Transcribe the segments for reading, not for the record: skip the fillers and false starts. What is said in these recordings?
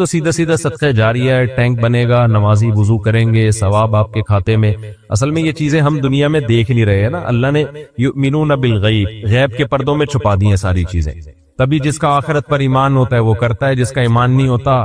تو سیدھا سیدھا صدقہ جاریہ ہے، ٹینک بنے گا، نمازی وضو کریں گے، ثواب آپ کے کھاتے میں۔ اصل میں یہ چیزیں ہم دنیا میں دیکھ نہیں رہے ہیں نا، اللہ نے یؤمنون بالغیب، غیب کے پردوں میں چھپا دی ہیں ساری چیزیں، تبھی جس کا آخرت پر ایمان ہوتا ہے وہ کرتا ہے، جس کا ایمان نہیں ہوتا۔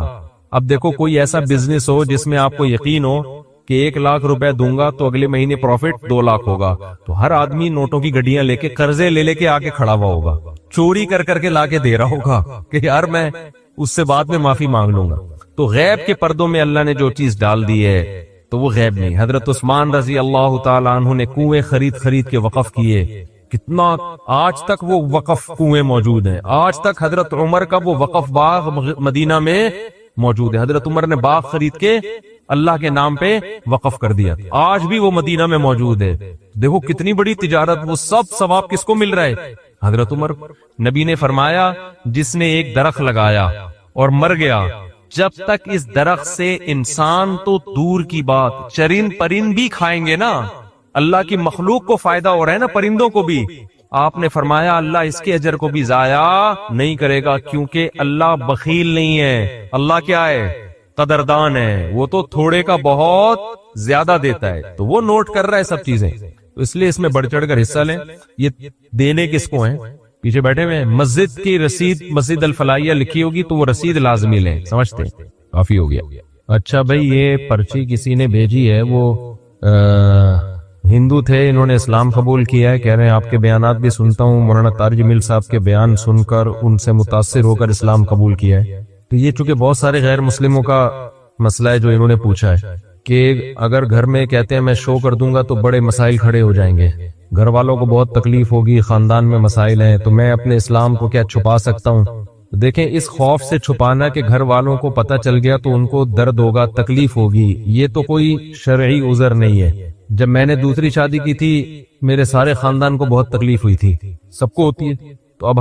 اب دیکھو کوئی ایسا بزنس ہو جس میں آپ کو یقین ہو کہ 1,00,000 روپے دوں گا تو اگلے مہینے پروفٹ 2,00,000 ہوگا، تو ہر آدمی نوٹوں کی گڈیاں لے کے قرضے لے کے آ کے کھڑا ہوا ہوگا، چوری کر کے لا کے دے رہا ہوگا کہ یار میں اس سے بعد میں معافی مانگ لوں گا۔ تو غیب کے پردوں میں اللہ نے جو چیز ڈال دی ہے تو وہ غیب نہیں۔ حضرت عثمان رضی اللہ تعالی عنہ نے کنویں خرید کے وقف کیے، کتنا آج تک وہ وقف کنویں موجود ہیں، آج تک حضرت عمر کا وہ وقف باغ مدینہ میں موجود ہے، حضرت عمر نے باغ خرید کے اللہ کے نام پہ وقف کر دیا، آج بھی وہ مدینہ میں موجود ہے۔ دیکھو کتنی بڑی تجارت، وہ سب ثواب کس کو مل رہا ہے؟ حضرت عمر۔ نبی نے فرمایا جس نے ایک درخت لگایا اور مر گیا، جب تک اس درخت سے انسان تو دور کی بات چرند پرند بھی کھائیں گے نا، اللہ کی مخلوق کو فائدہ ہو رہا ہے نا، پرندوں کو بھی، آپ نے فرمایا اللہ اس کے اجر کو بھی ضائع نہیں کرے گا، کیونکہ اللہ بخیل نہیں ہے، اللہ کیا ہے؟ قدردان ہے، وہ تو تھوڑے کا بہت زیادہ دیتا ہے، تو وہ نوٹ کر رہا ہے سب چیزیں، تو اس لیے اس میں بڑھ چڑھ کر حصہ لیں۔ یہ دینے کس کو ہیں؟ پیچھے بیٹھے ہوئے ہیں۔ مسجد کی رسید مسجد الفلاحیہ لکھی ہوگی تو وہ رسید لازمی لیں، سمجھتے ہیں؟ کافی ہو گیا۔ اچھا بھائی، یہ پرچی کسی نے بھیجی ہے، وہ ہندو تھے، انہوں نے اسلام قبول کیا ہے، کہہ رہے ہیں آپ کے بیانات بھی سنتا ہوں، مولانا طارق جمیل صاحب کے بیان سن کر ان سے متاثر ہو کر اسلام قبول کیا ہے۔ تو یہ چونکہ بہت سارے غیر مسلموں کا مسئلہ ہے جو انہوں نے پوچھا ہے کہ اگر گھر میں کہتے ہیں میں شو کر دوں گا تو بڑے مسائل کھڑے ہو جائیں گے، گھر والوں کو بہت تکلیف ہوگی، خاندان میں مسائل ہیں، تو میں اپنے اسلام کو کیا چھپا سکتا ہوں؟ دیکھیں اس خوف سے چھپانا کہ گھر والوں کو پتہ چل گیا تو ان کو درد ہوگا، تکلیف ہوگی، یہ تو کوئی شرعی عذر نہیں ہے۔ جب میں نے دوسری شادی کی تھی میرے سارے خاندان کو بہت تکلیف ہوئی تھی، سب کو ہوتی ہے، تو اب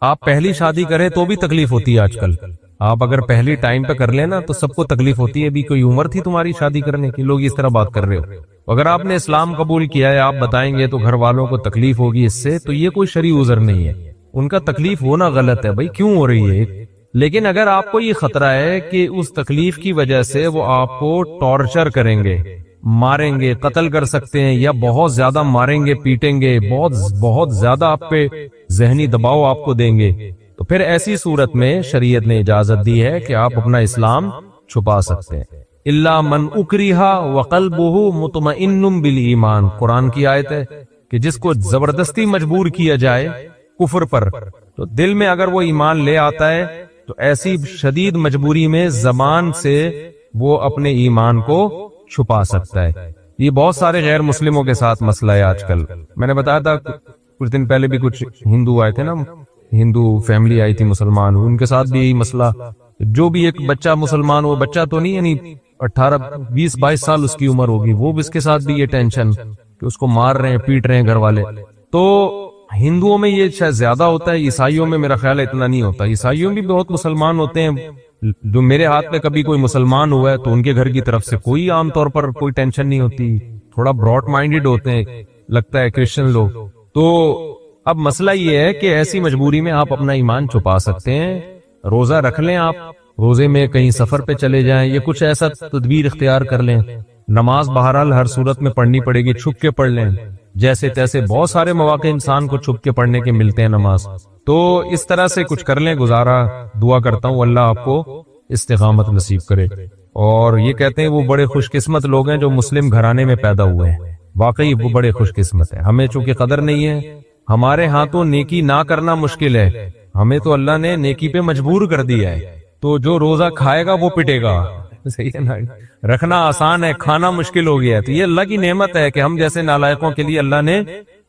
آپ پہلی شادی کریں تو بھی تکلیف ہوتی ہے، آج کل آپ اگر پہلی ٹائم پہ کر لینا تو سب کو تکلیف ہوتی ہے، بھی کوئی عمر تھی تمہاری شادی کرنے کی، لوگ اس طرح بات کر رہے ہو۔ اگر آپ نے اسلام قبول کیا ہے، آپ بتائیں گے تو گھر والوں کو تکلیف ہوگی اس سے، تو یہ کوئی شرعی عذر نہیں ہے، ان کا تکلیف ہونا غلط ہے، بھائی کیوں ہو رہی ہے؟ لیکن اگر آپ کو یہ خطرہ ہے کہ اس تکلیف کی وجہ سے وہ آپ کو ٹارچر کریں گے، ماریں گے، قتل کر سکتے ہیں، یا بہت زیادہ ماریں گے، پیٹیں گے، بہت زیادہ آپ پہ ذہنی دباؤ آپ کو دیں گے، تو پھر ایسی صورت میں شریعت نے اجازت دی ہے کہ آپ اپنا اسلام چھپا سکتے ہیں۔ الا من اکرہ وقلبہ مطمئن بالایمان، قرآن کی آیت ہے کہ جس کو زبردستی مجبور کیا جائے کفر پر، تو دل میں اگر وہ ایمان لے آتا ہے تو ایسی شدید مجبوری میں زبان سے وہ اپنے ایمان کو چھپا سکتا ہے۔ یہ بہت سارے غیر مسلموں کے ساتھ مسئلہ ہے آج کل، میں نے بتایا تھا کچھ دن پہلے بھی کچھ ہندو آئے تھے نا، ہندو فیملی آئی تھی مسلمان، ان کے ساتھ بھی یہی مسئلہ، جو بھی ایک بچہ مسلمان، وہ بچہ تو نہیں، یعنی 18 20 22 سال اس کی عمر ہوگی، وہ بھی اس کے ساتھ بھی یہ ٹینشن کہ اس کو مار رہے ہیں، پیٹ رہے ہیں گھر والے۔ تو ہندوؤں میں یہ شاید زیادہ ہوتا ہے، عیسائیوں میں میرا خیال ہے اتنا نہیں ہوتا، عیسائیوں میں بھی بہت مسلمان ہوتے ہیں، جو میرے ہاتھ میں کبھی کوئی مسلمان ہوا ہے تو ان کے گھر کی طرف سے کوئی عام طور پر کوئی ٹینشن نہیں ہوتی، تھوڑا براڈ مائنڈڈ ہوتے ہیں لگتا ہے کرسچن لوگ۔ تو اب مسئلہ یہ ہے کہ ایسی مجبوری میں آپ اپنا ایمان چھپا سکتے ہیں، روزہ رکھ لیں، آپ روزے میں کہیں سفر پہ چلے جائیں، یا کچھ ایسا تدبیر اختیار کر لیں، نماز بہرحال ہر صورت میں پڑھنی پڑے گی، چھپ کے پڑھ لیں، جیسے تیسے بہت سارے مواقع انسان کو چھپ کے پڑھنے کے ملتے ہیں نماز، تو اس طرح سے کچھ کر لیں گزارا۔ دعا کرتا ہوں اللہ آپ کو استقامت نصیب کرے۔ اور یہ کہتے ہیں وہ بڑے خوش قسمت لوگ ہیں جو مسلم گھرانے میں پیدا ہوئے ہیں، واقعی وہ بڑے خوش قسمت ہیں، ہمیں چونکہ قدر نہیں ہے، ہمارے ہاں تو نیکی نہ کرنا مشکل ہے، ہمیں تو اللہ نے نیکی پہ مجبور کر دیا ہے، تو جو روزہ کھائے گا وہ پٹے گا، صحیح ہے نا؟ رکھنا آسان ہے، کھانا مشکل ہو گیا ہے، تو یہ اللہ کی نعمت ہے کہ ہم جیسے نالائقوں کے لیے اللہ نے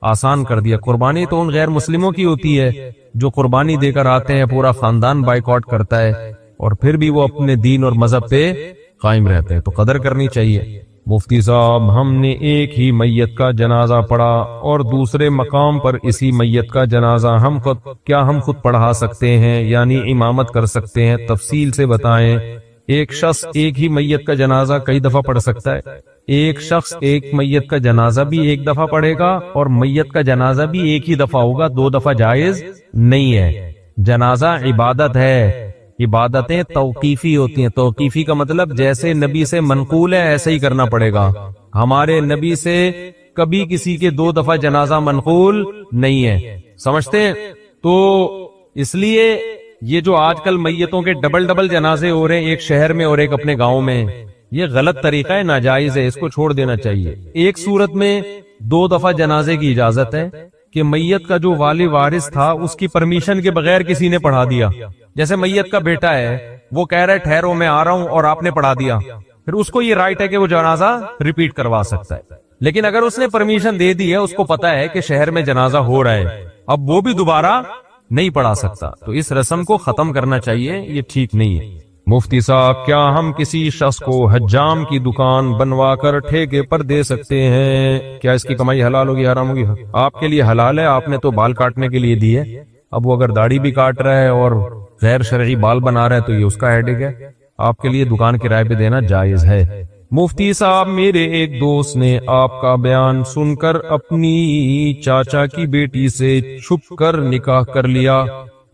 آسان کر دیا۔ قربانی تو ان غیر مسلموں کی ہوتی ہے جو قربانی دے کر آتے ہیں، پورا خاندان بائیکاٹ کرتا ہے، اور پھر بھی وہ اپنے دین اور مذہب پہ قائم رہتے ہیں، تو قدر کرنی چاہیے۔ مفتی صاحب، ہم نے ایک ہی میت کا جنازہ پڑھا اور دوسرے مقام پر اسی میت کا جنازہ ہم خود پڑھا سکتے ہیں، یعنی امامت کر سکتے ہیں؟ تفصیل سے بتائیں۔ ایک شخص ایک ہی میت کا جنازہ کئی دفعہ پڑھ سکتا ہے، ایک شخص ایک میت کا جنازہ بھی ایک دفعہ پڑھے گا، اور میت کا جنازہ بھی ایک ہی دفعہ ہوگا، 2 دفعہ جائز نہیں ہے۔ جنازہ عبادت ہے، عبادتیں توقیفی ہوتی ہیں. توقیفی کا مطلب جیسے نبی سے منقول ہے ایسے ہی کرنا پڑے گا. ہمارے نبی سے کبھی کسی کے 2 دفعہ جنازہ منقول نہیں ہے. سمجھتے ہیں؟ تو اس لیے یہ جو آج کل میتوں کے ڈبل جنازے ہو رہے ہیں، ایک شہر میں اور ایک اپنے گاؤں میں، یہ غلط طریقہ ہے، ناجائز ہے، اس کو چھوڑ دینا چاہیے. ایک صورت میں 2 دفعہ جنازے کی اجازت ہے کہ میت کا جو والی وارث تھا اس کی پرمیشن کے بغیر کسی نے پڑھا دیا. جیسے میت کا بیٹا ہے، وہ کہہ رہا ہے ٹھہرو میں آ رہا ہوں، اور آپ نے پڑھا دیا، پھر اس کو یہ رائٹ ہے کہ وہ جنازہ ریپیٹ کروا سکتا ہے. لیکن اگر اس نے پرمیشن دے دی ہے، اس کو پتا ہے کہ شہر میں جنازہ ہو رہا ہے، اب وہ بھی دوبارہ نہیں پڑھا سکتا، تو اس رسم کو ختم کرنا چاہیے، یہ ٹھیک نہیں ہے. مفتی صاحب، کیا ہم کسی شخص کو حجام کی دکان بنوا کر ٹھیکے پر دے سکتے ہیں؟ کیا اس کی کمائی حلال ہوگی حرام ہوگی؟ آپ کے لیے حلال ہے، آپ نے تو بال کاٹنے کے لیے دی ہے. اب وہ اگر داڑھی بھی کاٹ رہا ہے اور غیر شرعی بال بنا رہا ہے تو یہ اس کا ہیڈک ہے. آپ کے لیے دکان کرائے پہ دینا جائز ہے. مفتی صاحب، میرے ایک دوست نے آپ کا بیان سن کر اپنی چاچا کی بیٹی سے چھپ کر نکاح کر لیا.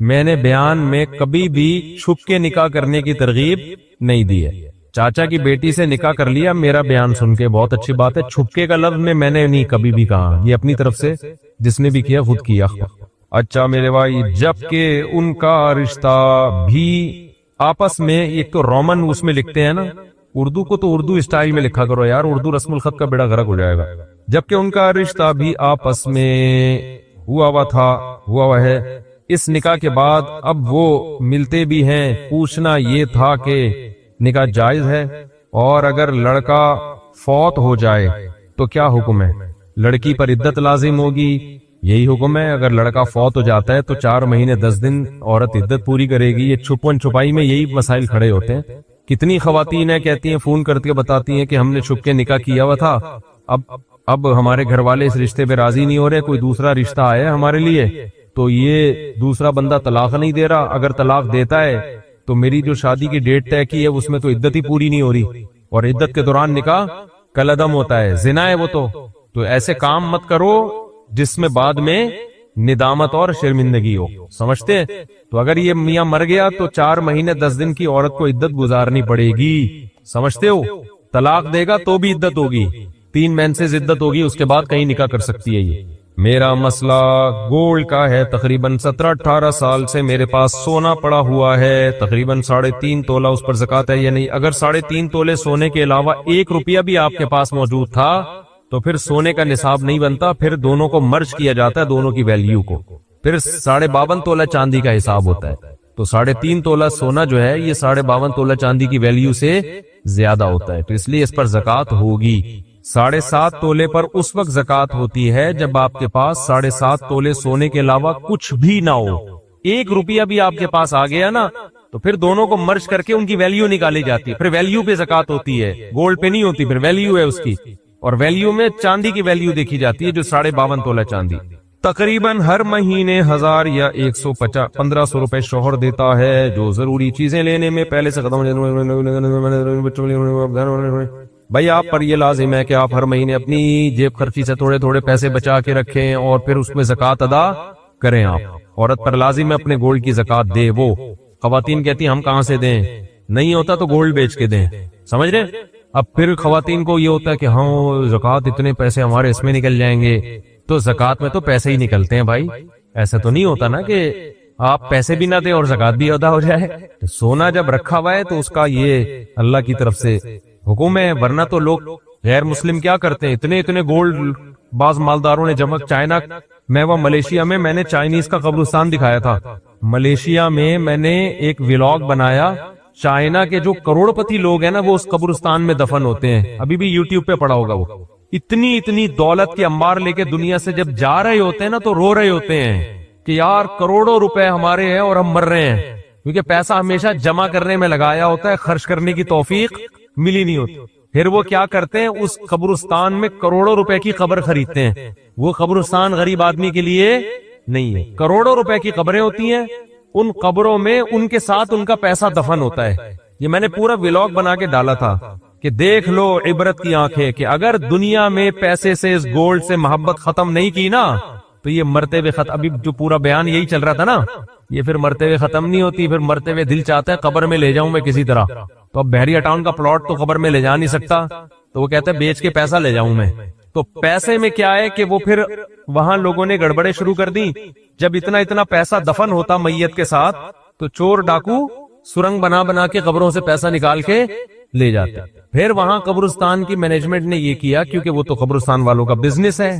میں نے بیان میں کبھی بھی چھپ کے نکاح کرنے کی ترغیب نہیں دی ہے. چاچا کی بیٹی سے نکاح کر لیا، میرا بیان سن کے بہت اچھی بات ہے. چھپکے کا لفظ میں نے نہیں کبھی بھی کہا، یہ اپنی طرف سے جس نے بھی کیا خود کیا. اچھا میرے بھائی، جبکہ ان کا رشتہ بھی آپس میں، ایک تو رومن اس میں لکھتے ہیں نا، اردو کو تو اردو اسٹائل میں لکھا کرو یار، اردو رسم الخط کا بیڑا غرق ہو جائے گا. جبکہ ان کا رشتہ بھی آپس میں ہوا ہے. اس نکاح کے بعد اب وہ ملتے بھی ہیں. پوچھنا یہ تھا کہ نکاح جائز ہے، اور اگر لڑکا فوت ہو جائے تو کیا حکم ہے؟ لڑکی پر عدت لازم ہوگی، یہی حکم ہے. اگر لڑکا فوت ہو جاتا ہے تو 4 مہینے 10 دن عورت عدت پوری کرے گی. یہ چھپن چھپائی میں یہی مسائل کھڑے ہوتے ہیں. کتنی خواتین ہیں کہتی ہیں، فون کر کے بتاتی ہیں کہ ہم نے چھپ کے نکاح کیا ہوا تھا، اب ہمارے گھر والے اس رشتے پہ راضی نہیں ہو رہے، کوئی دوسرا رشتہ آیا ہمارے لیے، تو یہ دوسرا بندہ طلاق نہیں دے رہا. اگر طلاق دیتا ہے تو میری جو شادی کی ڈیٹ طے کی ہے اس میں تو عدت ہی پوری نہیں ہو رہی، اور عدت کے دوران نکاح کالعدم ہوتا ہے، زنا ہے وہ. تو ایسے کام مت کرو جس میں بعد میں ندامت اور شرمندگی ہو. سمجھتے؟ تو اگر یہ میاں مر گیا تو 4 مہینے 10 دن کی عورت کو عدت گزارنی پڑے گی. سمجھتے ہو؟ طلاق دے گا تو بھی عدت ہوگی، 3 مینسز عدت ہوگی، اس کے بعد کہیں نکاح کر سکتی ہے. یہ میرا مسئلہ گولڈ کا ہے. تقریباً 17-18 سال سے میرے پاس سونا پڑا ہوا ہے، تقریباً 3.5 تولہ. اس پر زکوٰۃ ہے یا نہیں؟ اگر 3.5 تولے سونے کے علاوہ 1 روپیہ بھی آپ کے پاس موجود تھا تو پھر سونے کا نصاب نہیں بنتا، پھر دونوں کو مرج کیا جاتا ہے، دونوں کی ویلیو کو، پھر 52.5 تولہ چاندی کا حساب ہوتا ہے. تو 3.5 تولہ سونا جو ہے یہ 52.5 تولہ چاندی کی ویلیو سے زیادہ ہوتا ہے، تو اس لیے اس پر زکوٰۃ ہوگی. 7.5 تولے پر اس وقت زکوٰۃ ہوتی ہے جب آپ کے پاس 7.5 تولے سونے کے علاوہ کچھ بھی نہ ہو. 1 روپیہ بھی آپ کے پاس آ گیا نا تو پھر دونوں کو مرج کر کے ان کی ویلیو نکالی جاتی ہے، پھر ویلیو پہ زکوٰۃ ہوتی ہے، گولڈ پہ نہیں ہوتی، پھر ویلیو ہے اس کی. اور ویلیو میں چاندی کی ویلیو دیکھی جاتی ہے جو 52.5 تولہ چاندی. تقریباً ہر مہینے 1000 یا 1500 روپے شوہر دیتا ہے جو ضروری چیزیں لینے میں پہلے سے ختم. بھائی آپ پر یہ لازم ہے کہ آپ ہر مہینے اپنی جیب خرچی سے تھوڑے تھوڑے پیسے بچا کے رکھیں اور پھر اس میں زکوٰۃ ادا کریں. آپ عورت پر لازم ہے اپنے گولڈ کی زکوٰۃ دے. وہ خواتین کہتی ہیں ہم کہاں سے دیں، نہیں ہوتا تو گولڈ بیچ کے دیں. سمجھ رہے؟ اب پھر خواتین کو یہ ہوتا ہے کہ ہاں زکوٰۃ اتنے پیسے ہمارے اس میں نکل جائیں گے، تو زکوٰۃ میں تو پیسے ہی نکلتے ہیں بھائی. ایسا تو نہیں ہوتا نا کہ آپ پیسے بھی نہ دیں اور زکوٰۃ بھی ادا ہو جائے. تو سونا جب رکھا ہوا ہے تو اس کا یہ اللہ کی طرف سے حکم ہے. ورنہ تو لوگ غیر مسلم کیا کرتے ہیں، اتنے گولڈ بعض مالداروں نے جمع. چائنا میں وہ ملیشیا میں نے چائنیز کا قبرستان دکھایا تھا. ملیشیا میں میں نے ایک ولاگ بنایا. چائنا کے جو کروڑ پتی لوگ ہیں نا وہ اس قبرستان میں دفن ہوتے ہیں. ابھی بھی یوٹیوب پہ پڑا ہوگا. وہ اتنی دولت کے انبار لے کے دنیا سے جب جا رہے ہوتے ہیں نا تو رو رہے ہوتے ہیں کہ یار کروڑوں روپے ہمارے ہیں اور ہم مر رہے ہیں، کیونکہ پیسہ ہمیشہ جمع کرنے میں لگایا ہوتا ہے، خرچ کرنے کی توفیق ملی نہیں ہوتی. پھر وہ کیا کرتے ہیں، اس قبرستان میں کروڑوں روپے کی قبر خریدتے ہیں. وہ قبرستان غریب آدمی کے لیے نہیں ہے، کروڑوں روپے کی قبریں ہوتی ہیں. ان قبروں میں ان کے ساتھ ان کا پیسہ دفن ہوتا ہے. یہ میں نے پورا ولاگ بنا کے ڈالا تھا کہ دیکھ لو عبرت کی آنکھیں، کہ اگر دنیا میں پیسے سے اس گولڈ سے محبت ختم نہیں کی نا تو یہ مرتے ہوئے ابھی جو پورا بیان یہی چل رہا تھا نا یہ پھر مرتے ہوئے ختم نہیں ہوتی، پھر مرتے ہوئے دل چاہتا ہے قبر میں لے جاؤں میں کسی طرح. تو اب بحریہ ٹاؤن کا پلاٹ تو قبر میں لے جا نہیں سکتا، تو وہ کہتا ہے بیچ کے پیسہ لے جاؤں میں. تو پیسے میں کیا ہے کہ وہ پھر وہاں لوگوں نے گڑبڑے شروع کر دی. جب اتنا پیسہ دفن ہوتا میت کے ساتھ تو چور ڈاکو سرنگ بنا بنا کے قبروں سے پیسہ نکال کے لے جاتے. پھر وہاں قبرستان کی مینجمنٹ نے یہ کیا، کیونکہ وہ تو قبرستان والوں کا بزنس ہے،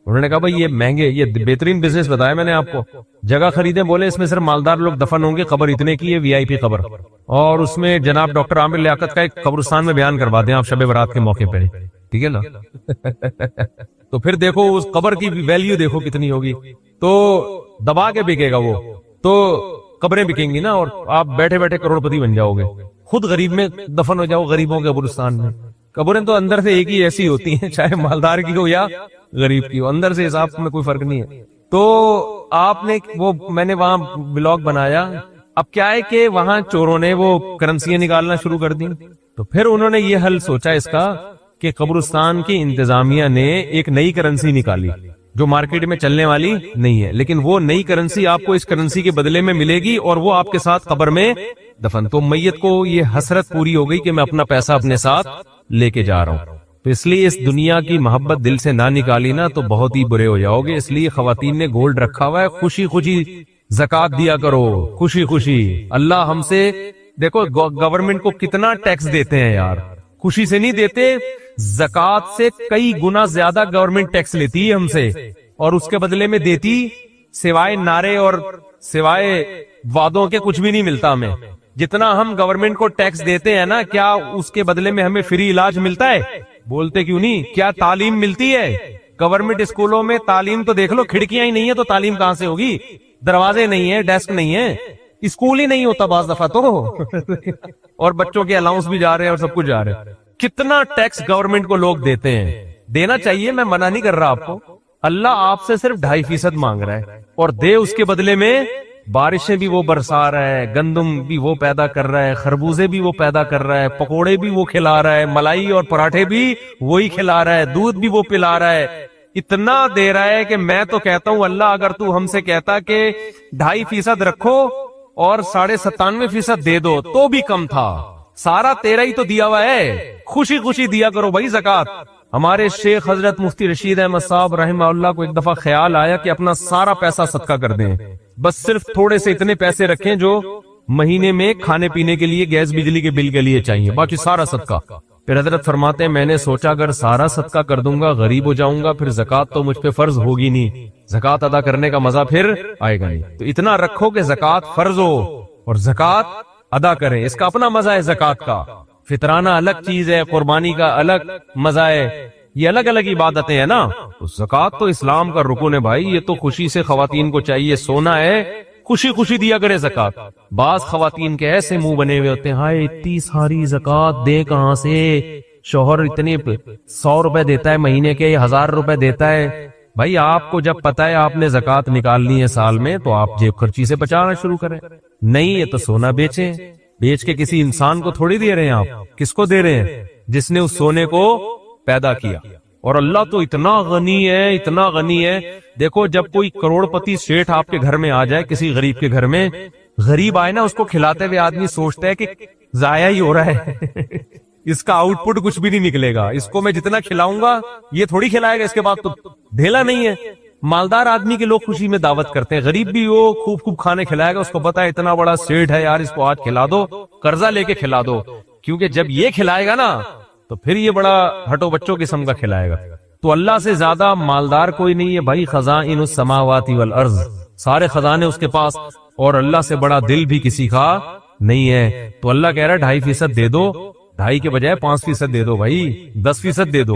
انہوں نے کہا بھائی یہ مہنگے، یہ بہترین بزنس بتایا میں نے آپ کو، جگہ خریدیں، بولے اس میں صرف مالدار لوگ دفن ہوں گے، قبر اتنے کی ہے، وی آئی پی قبر، اور اس میں جناب ڈاکٹر عامر لیاقت کا ایک قبرستان میں بیان کروا دیں آپ شب برات کے موقع پہ، ٹھیک ہے نا. تو پھر دیکھو اس قبر کی ویلیو دیکھو کتنی ہوگی، تو دبا کے بکے گا وہ، تو قبریں بکیں گی نا، اور آپ بیٹھے بیٹھے کروڑ پتی بن جاؤ گے، خود غریب میں دفن ہو جاؤ غریبوں کے قبرستان میں. قبریں تو اندر سے ایک ہی ایسی ہوتی ہیں، چاہے مالدار کی ہو یا غریب کی ہو، اندر سے حساب میں کوئی فرق نہیں ہے. تو آپ نے وہ، میں نے وہاں بلاگ بنایا. اب کیا ہے کہ وہاں چوروں نے وہ کرنسیاں نکالنا شروع کر دی. تو پھر انہوں نے یہ حل سوچا اس کا کہ قبرستان کی انتظامیہ نے ایک نئی کرنسی نکالی جو مارکیٹ میں چلنے والی نہیں ہے، لیکن وہ نئی کرنسی آپ کو اس کرنسی کے بدلے میں ملے گی اور وہ آپ کے ساتھ قبر میں دفن. تو میت کو یہ حسرت پوری ہو گئی کہ میں اپنا پیسہ اپنے ساتھ لے کے جا رہا ہوں. تو اس لیے اس دنیا کی محبت دل سے نہ نکالی نا تو بہت ہی برے ہو جاؤ گے. اس لیے خواتین نے گولڈ رکھا ہوا ہے، خوشی خوشی زکات دیا کرو، خوشی خوشی. اللہ ہم سے دیکھو گورنمنٹ کو کتنا ٹیکس دیتے ہیں یار، خوشی سے نہیں دیتے، زکات سے کئی گنا زیادہ گورنمنٹ ٹیکس لیتی ہے ہم سے، اور اس کے بدلے میں دیتی سوائے نعرے اور سوائے وعدوں کے کچھ بھی نہیں ملتا ہمیں. جتنا ہم گورنمنٹ کو ٹیکس دیتے ہیں نا، کیا اس کے بدلے میں ہمیں فری علاج ملتا ہے؟ بولتے کیوں نہیں؟ کیا تعلیم ملتی ہے؟ گورنمنٹ اسکولوں میں تعلیم تو دیکھ لو، کھڑکیاں ہی نہیں ہے تو تعلیم کہاں سے ہوگی؟ دروازے نہیں ہے، ڈیسک نہیں ہے، اسکول ہی نہیں ہوتا بعض دفعہ تو اور بچوں کے الاؤنس بھی جا رہے ہیں اور سب کچھ جا رہے ہیں. کتنا ٹیکس گورنمنٹ کو لوگ دیتے ہیں، دینا چاہیے، میں منع نہیں کر رہا آپ کو. اللہ آپ سے صرف 2.5% مانگ رہا ہے اور دے اس کے بدلے میں بارشیں بھی وہ برسا رہا ہے، گندم بھی وہ پیدا کر رہا ہے، خربوزے بھی وہ پیدا کر رہا ہے، پکوڑے بھی وہ کھلا رہا ہے، ملائی اور پراٹھے بھی وہی کھلا رہا ہے، دودھ بھی وہ پلا رہا ہے. اتنا دے رہا ہے کہ میں تو کہتا ہوں اللہ اگر تو ہم سے کہتا کہ 2.5% رکھو اور 97.5% دے دو تو بھی کم تھا. سارا تیرا ہی تو دیا ہوا ہے، خوشی خوشی دیا کرو بھائی زکات. ہمارے شیخ حضرت مفتی رشید احمد صاحب رحمہ اللہ کو ایک دفعہ خیال آیا کہ اپنا سارا پیسہ صدقہ کر دیں، بس صرف تھوڑے سے اتنے پیسے رکھیں جو مہینے میں کھانے پینے کے لیے، گیس بجلی کے بل کے لیے چاہیے، باقی سارا صدقہ. پھر حضرت فرماتے ہیں میں نے سوچا اگر سارا صدقہ کر دوں گا غریب ہو جاؤں گا، پھر زکات تو مجھ پہ فرض ہوگی نہیں، زکات ادا کرنے کا مزہ پھر آئے گا نہیں. تو اتنا رکھو کہ زکات فرض ہو اور زکات ادا کریں، اس کا اپنا مزہ ہے. زکات کا فطرانہ الگ چیز ہے، قربانی کا الگ مزہ ہے، یہ الگ الگ عبادتیں ہیں نا. تو زکات تو اسلام کا رکن ہے بھائی، یہ تو خوشی سے خواتین کو چاہیے، سونا ہے خوشی خوشی دیا کرے زکات. بعض خواتین کے ایسے منہ بنے ہوئے ہوتے ہیں، ہائے اتنی ساری زکات دے کہاں سے، شوہر اتنے 100 روپے دیتا ہے مہینے کے، 1000 روپے دیتا ہے. بھائی آپ کو جب پتا ہے آپ نے زکات نکالنی ہے سال میں تو آپ جیب خرچی سے بچانا شروع کریں. نہیں یہ تو سونا بیچیں، بیچ کے کسی انسان کو تھوڑی دے رہے ہیں آپ، کس کو دے رہے ہیں؟ جس نے اس سونے کو پیدا کیا. اور اللہ تو اتنا غنی ہے، اتنا غنی ہے. دیکھو جب کوئی کروڑ پتی سیٹھ آپ کے گھر میں آ جائے، کسی غریب کے گھر میں غریب آئے نا، اس کو کھلاتے ہوئے آدمی سوچتا ہے کہ ضائع ہی ہو رہا ہے اس کا آؤٹ پٹ کچھ بھی نہیں نکلے گا، اس کو میں جتنا کھلاؤں گا یہ تھوڑی کھلائے گا، اس کے بعد تو ڈھیلا نہیں ہے. مالدار آدمی کے لوگ خوشی میں دعوت کرتے ہیں، غریب بھی وہ خوب خوب کھانے کھلائے گا، اس کو پتا ہے اتنا بڑا سیٹ ہے یار، اس کو آج کھلا دو، قرضہ لے کے کھلا دو، کیونکہ جب یہ کھلائے گا نا تو پھر یہ بڑا ہٹو بچوں قسم کا کھلائے گا. تو اللہ سے زیادہ مالدار کوئی نہیں ہے بھائی. خزائن السماوات والارض، سارے خزانے اس کے پاس، اور اللہ سے بڑا دل بھی کسی کا نہیں ہے. تو اللہ کہہ رہا ہے 2.5% دے دو، 2.5 کے بجائے 5% دے دو بھائی، 10% دے دو.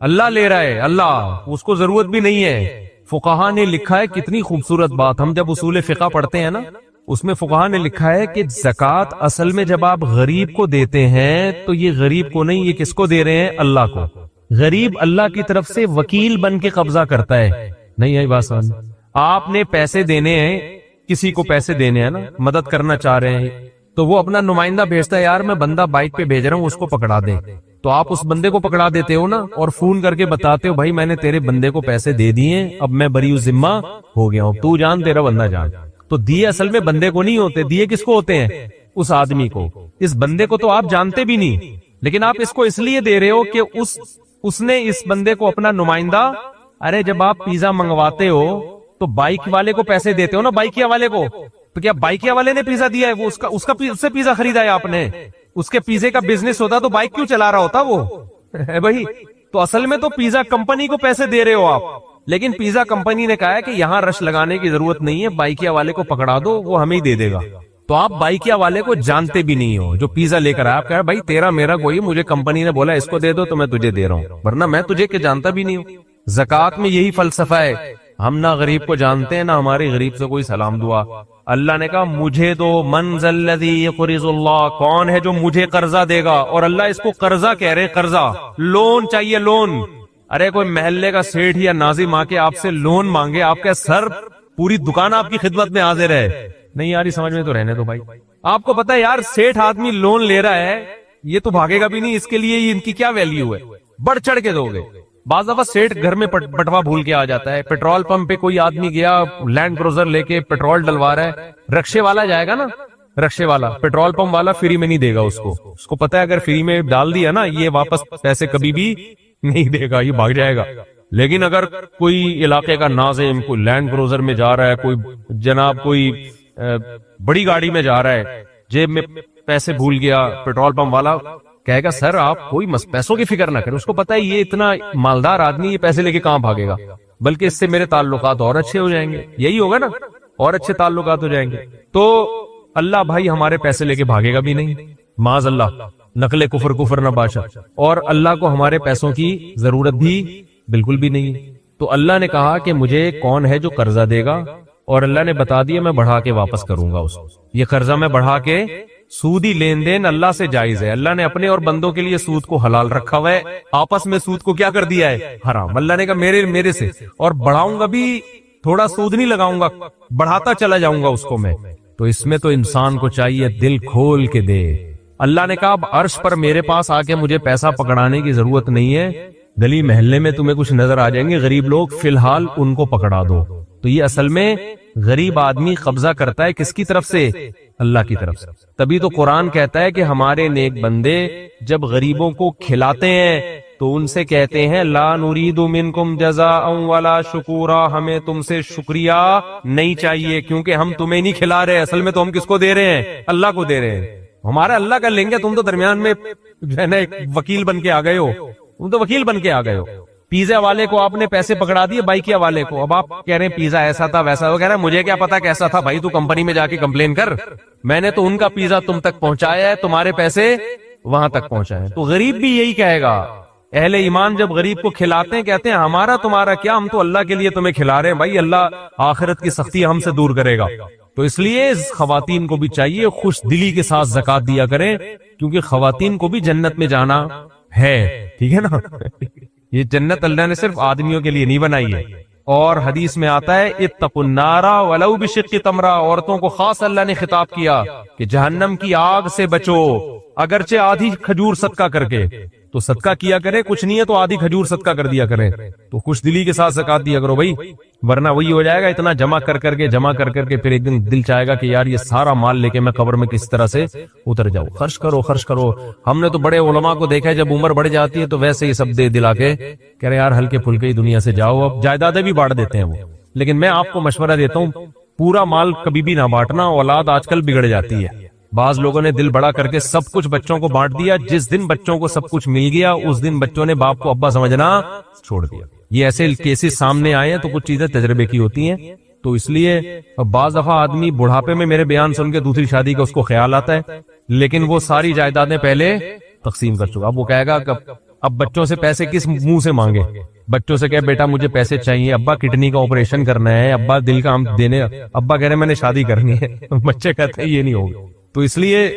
اللہ لے رہا ہے، اللہ، اس کو ضرورت بھی نہیں ہے. فقہا نے لکھا ہے، کتنی خوبصورت بات، ہم جب اصول فقہ پڑھتے ہیں نا اس میں فقہا نے لکھا ہے کہ زکوٰۃ اصل میں جب آپ غریب کو دیتے ہیں تو یہ غریب کو نہیں، یہ کس کو دے رہے ہیں؟ اللہ کو. غریب اللہ کی طرف سے وکیل بن کے قبضہ کرتا ہے. نہیں ہے بات سمجھ؟ آپ نے پیسے دینے ہیں، کسی کو پیسے دینے ہیں نا، مدد کرنا چاہ رہے ہیں، تو وہ اپنا نمائندہ بھیجتا ہے، یار میں بندہ بائک پہ بھیج رہا ہوں، اس کو پکڑا دے. تو آپ اس بندے کو پکڑا دیتے ہو نا، اور فون کر کے بتاتے ہو بھائی میں نے تیرے بندے کو پیسے دے دیے، اب میں بری ذمہ ہو گیا ہوں، تو جان تیرا بندہ جان. تو دیے اصل میں بندے کو نہیں ہوتے، دیے کس کو ہوتے ہیں؟ اس آدمی کو۔ اس بندے کو تو آپ جانتے بھی نہیں، لیکن آپ اس کو اس لیے دے رہے ہو کہ اس نے اس بندے کو اپنا نمائندہ۔ ارے جب آپ پیزا منگواتے ہو تو بائک والے کو پیسے دیتے ہو نا، بائکیا والے کو، تو کیا بائکیا والے نے پیزا دیا ہے؟ وہ اس سے پیزا خریدا ہے آپ نے، اس کے پیزے کا بزنس ہوتا تو بائک کیوں چلا رہا ہوتا وہ بھائی؟ تو اصل میں تو پیزا کمپنی کو پیسے دے رہے ہو آپ، لیکن پیزا کمپنی نے کہا ہے کہ یہاں رش لگانے کی ضرورت نہیں ہے، بائکیا والے کو پکڑا دو، وہ ہمیں ہی دے دے گا۔ تو آپ بائکیا والے کو جانتے بھی نہیں ہو جو پیزا لے کر آیا، آپ کہہ رہے بھائی تیرا میرا کوئی، مجھے کمپنی نے بولا اس کو دے دو تو میں تجھے دے رہا ہوں، ورنہ میں تجھے کہ جانتا بھی نہیں ہوں۔ زکوٰۃ میں یہی فلسفہ ہے، ہم نہ غریب کو جانتے ہیں نہ ہماری غریب سے کوئی سلام دعا۔ اللہ نے کہا مجھے دو، من ذا الذی یقرض اللہ، کون ہے جو مجھے قرضہ دے گا؟ اور اللہ اس کو قرضہ کہہ رہے، قرضہ، لون چاہیے، لون۔ ارے کوئی محلے کا سیٹھ یا ناظم آ کے آپ سے لون مانگے، آپ کا سر پوری دکان آپ کی خدمت میں حاضر ہے، نہیں یار یہ سمجھ میں تو رہنے دو بھائی۔ آپ کو پتا ہے یار سیٹھ آدمی لون لے رہا ہے، یہ تو بھاگے گا بھی نہیں، اس کے لیے ان کی کیا ویلیو ہے؟ بڑھ چڑھ کے دو گے۔ بعض دفعہ سیٹھ گھر میں بٹوا بھول کے آ جاتا ہے، پیٹرول پمپ پہ کوئی آدمی گیا لینڈ کروزر لے کے پیٹرول ڈلوا رہا ہے، رکشے والا جائے گا نا، رکشے والا، پیٹرول پمپ والا فری میں نہیں دے گا اس کو پتا ہے اگر فری میں ڈال دیا نا یہ واپس پیسے کبھی بھی نہیں دے گا، یہ بھاگ جائے گا۔ لیکن اگر کوئی علاقے کا ناظم کوئی لینڈ کروزر میں جا رہا ہے، کوئی جناب کوئی بڑی گاڑی میں جا رہا ہے، جیب میں پیسے بھول گیا، پیٹرول پمپ والا کہے گا سر آپ کوئی پیسوں کی فکر نہ کریں، اس کو پتا ہے یہ اتنا مالدار آدمی یہ پیسے لے کے کہاں بھاگے گا، بلکہ اس سے میرے تعلقات اور اچھے ہو جائیں گے، یہی ہوگا نا، اور اچھے تعلقات ہو جائیں گے۔ تو اللہ بھائی ہمارے پیسے لے کے بھاگے گا بھی نہیں، معاذ اللہ، نقل کفر نہ باشا، اور اللہ کو ہمارے پیسوں کی ضرورت بھی بالکل بھی نہیں۔ تو اللہ نے کہا کہ مجھے کون ہے جو قرضہ دے گا، اور اللہ نے بتا دیا میں بڑھا کے واپس کروں گا اس کو، یہ قرضہ میں بڑھا کے، سودی لین دین اللہ سے جائز ہے، اللہ نے اپنے اور بندوں کے لیے سود کو حلال رکھا ہوا ہے، آپس میں سود کو کیا کر دیا ہے؟ حرام۔ اللہ نے کہا میرے سے، اور بڑھاؤں گا بھی، تھوڑا سود نہیں لگاؤں گا، بڑھاتا چلا جاؤں گا اس کو میں۔ تو اس میں تو انسان کو چاہیے دل کھول کے دے۔ اللہ نے کہا اب عرش پر میرے پاس آ کے مجھے پیسہ پکڑانے کی ضرورت نہیں ہے، گلی محلے میں تمہیں کچھ نظر آ جائیں گے غریب لوگ، فی الحال ان کو پکڑا دو۔ تو یہ اصل میں غریب آدمی قبضہ کرتا ہے کس کی طرف سے؟ اللہ کی طرف سے۔ تبھی تو قرآن کہتا ہے کہ ہمارے نیک بندے جب غریبوں کو کھلاتے ہیں تو ان سے کہتے ہیں لا نرید منکم جزاء ولا شکورا، ہمیں تم سے شکریہ نہیں چاہیے کیونکہ ہم تمہیں نہیں کھلا رہے، اصل میں تو ہم کس کو دے رہے ہیں؟ اللہ کو دے رہے ہیں، ہمارا اللہ کا لیں گے، تم تو درمیان میں جو ہے نا ایک وکیل بن کے آ گئے ہو، تم تو وکیل بن کے آ گئے ہو۔ پیزا والے کو آپ نے پیسے پکڑا دیے، بائکیا والے کو، اب آپ کہہ رہے ہیں پیزا ایسا تھا ویسا، وہ کہہ رہا ہے مجھے کیا پتا کیسا تھا، بھائی تو کمپنی میں جا کے کمپلین کر، میں نے تو ان کا پیزا تم تک پہنچایا ہے، تمہارے پیسے وہاں تک پہنچائے۔ تو غریب بھی یہی کہے گا، اہل ایمان جب غریب کو کھلاتے ہیں کہتے ہیں ہمارا تمہارا کیا، ہم تو اللہ کے لیے تمہیں کھلا رہے ہیں، بھائی اللہ آخرت کی سختی ہم سے دور کرے گا۔ تو اس لیے خواتین کو بھی چاہیے خوش دلی کے ساتھ زکوٰۃ دیا کریں، کیونکہ خواتین کو بھی جنت میں جانا ہے، ٹھیک ہے نا۔ یہ جنت اللہ نے صرف آدمیوں کے لیے نہیں بنائی ہے، اور حدیث میں آتا ہے اتقوا النار ولو بشق تمرہ، عورتوں کو خاص اللہ نے خطاب کیا کہ جہنم کی آگ سے بچو، اگرچہ آدھی کھجور صدقہ کر کے، تو صدقہ کیا کرے، کچھ نہیں ہے تو آدھی کھجور صدقہ کر دیا کریں، تو خوش دلی کے ساتھ زکوٰۃ دیا کرو بھائی، ورنہ وہی ہو جائے گا اتنا جمع کر کے پھر ایک دن دل چاہے گا کہ یار یہ سارا مال لے کے میں قبر میں کس طرح سے اتر جاؤں، خرچ کرو۔ ہم نے تو بڑے علماء کو دیکھا ہے جب عمر بڑھ جاتی ہے تو ویسے ہی سب دے دلا کے کہہ رہے یار ہلکے پھلکے ہی دنیا سے جاؤ، اب جائیدادیں بھی بانٹ دیتے ہیں وہ، لیکن میں آپ کو مشورہ دیتا ہوں پورا مال کبھی بھی نہ بانٹنا، اولاد آج کل بگڑ جاتی ہے۔ بعض لوگوں نے دل بڑا کر کے سب کچھ بچوں کو بانٹ دیا، جس دن بچوں کو سب کچھ مل گیا اس دن بچوں نے باپ کو ابا سمجھنا چھوڑ دیا۔ یہ ایسے کیسز سامنے آئے ہیں، تو کچھ چیزیں تجربے کی ہوتی ہیں، تو اس لیے بعض دفعہ آدمی بڑھاپے میں میرے بیان سن کے دوسری شادی کا اس کو خیال آتا ہے، لیکن وہ ساری جائیدادیں پہلے تقسیم کر چکا، اب وہ کہے گا اب بچوں سے پیسے کس منہ سے مانگے، بچوں سے کہ بیٹا مجھے پیسے چاہیے، ابا کڈنی کا آپریشن کرنا ہے، ابا دل کا دینے، ابا کہہ رہے میں نے شادی کرنی ہے، بچے کہتے ہیں یہ نہیں ہوگا۔ تو اس لیے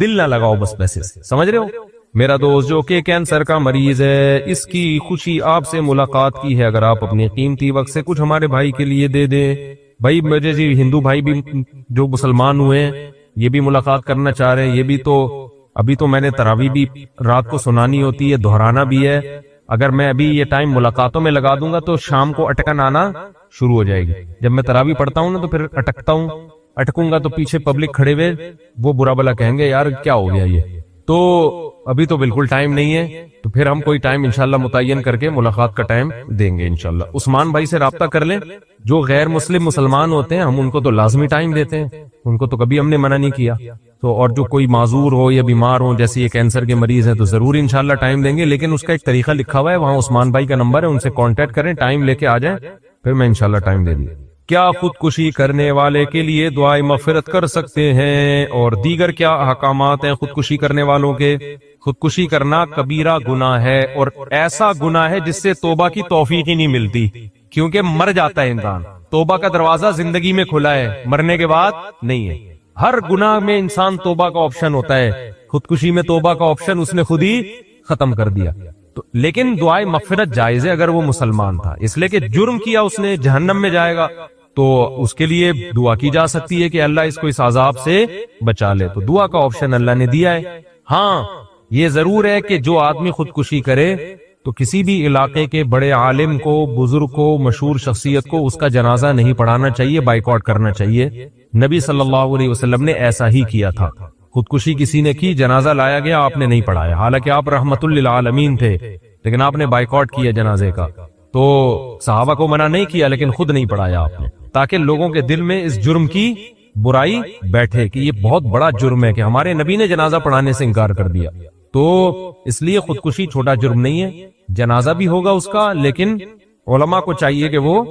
دل نہ لگاؤ بس پیسے سے، سمجھ رہے ہو؟ میرا دوست جو کہ کینسر کا مریض ہے، اس کی خوشی آپ سے ملاقات کی ہے، اگر آپ اپنے قیمتی وقت سے کچھ ہمارے بھائی کے لیے دے دیں۔ بھائی مجھے جی ہندو بھائی بھی جو مسلمان ہوئے ہیں یہ بھی ملاقات کرنا چاہ رہے ہیں، یہ بھی تو ابھی تو میں نے تراویح بھی رات کو سنانی ہوتی ہے، دہرانا بھی ہے، اگر میں ابھی یہ ٹائم ملاقاتوں میں لگا دوں گا تو شام کو اٹکن آنا شروع ہو جائے گی، جب میں تراویح پڑھتا ہوں نا تو پھر اٹکتا ہوں، اٹکوں گا تو پیچھے پبلک کھڑے ہوئے وہ برا بلا کہیں گے یار کیا ہو گیا یہ. تو ابھی تو بالکل ٹائم نہیں ہے, تو پھر ہم کوئی ٹائم انشاءاللہ متعین کر کے ملاقات کا ٹائم دیں گے انشاءاللہ. عثمان بھائی سے رابطہ کر لیں, جو غیر مسلم مسلمان ہوتے ہیں ہم ان کو تو لازمی ٹائم دیتے ہیں, ان کو تو کبھی ہم نے منع نہیں کیا. تو اور جو کوئی معذور ہو یا بیمار ہو, جیسے یہ کینسر کے مریض ہیں, تو ضرور انشاءاللہ ٹائم دیں گے, لیکن اس کا ایک طریقہ لکھا ہوا ہے, وہاں عثمان بھائی کا نمبر ہے, ان سے کانٹیکٹ کریں, ٹائم لے کے آ جائیں, پھر میں انشاءاللہ ٹائم دے دوں. کیا خودکشی کرنے والے کے لیے دعائے مغفرت کر سکتے ہیں, اور دیگر کیا احکامات ہیں خودکشی کرنے والوں کے؟ خودکشی کرنا کبیرہ گناہ ہے, اور ایسا گناہ ہے جس سے توبہ کی توفیق ہی نہیں ملتی, کیونکہ مر جاتا ہے انسان. توبہ کا دروازہ زندگی میں کھلا ہے, مرنے کے بعد نہیں ہے. ہر گناہ میں انسان توبہ کا آپشن ہوتا ہے, خودکشی میں توبہ کا آپشن اس نے خود ہی ختم کر دیا. تو لیکن دعائے مغفرت جائز ہے اگر وہ مسلمان تھا, اس لیے کہ جرم کیا اس نے, جہنم میں جائے گا, تو اس کے لیے دعا کی جا سکتی ہے کہ اللہ اس کو اس عذاب سے بچا لے. تو دعا کا آپشن اللہ نے دیا ہے. ہاں یہ ضرور ہے کہ جو آدمی خودکشی کرے تو کسی بھی علاقے کے بڑے عالم کو, بزرگ کو, مشہور شخصیت کو اس کا جنازہ نہیں پڑھانا چاہیے, بائیکاٹ کرنا چاہیے. نبی صلی اللہ علیہ وسلم نے ایسا ہی کیا تھا. خودکشی کسی نے کی, جنازہ لایا گیا, آپ نے نہیں پڑھایا, حالانکہ آپ رحمت للعالمین تھے, لیکن آپ نے بائیکاٹ کیا جنازے کا. تو صحابہ کو منع نہیں کیا, لیکن خود نہیں پڑھایا آپ نے, تاکہ لوگوں کے دل میں اس جرم کی برائی بیٹھے کہ یہ بہت بڑا جرم ہے کہ ہمارے نبی نے جنازہ پڑھانے سے انکار کر دیا. تو اس لیے خودکشی چھوٹا جرم نہیں ہے, جنازہ بھی ہوگا اس کا, لیکن علماء کو چاہیے کہ وہ,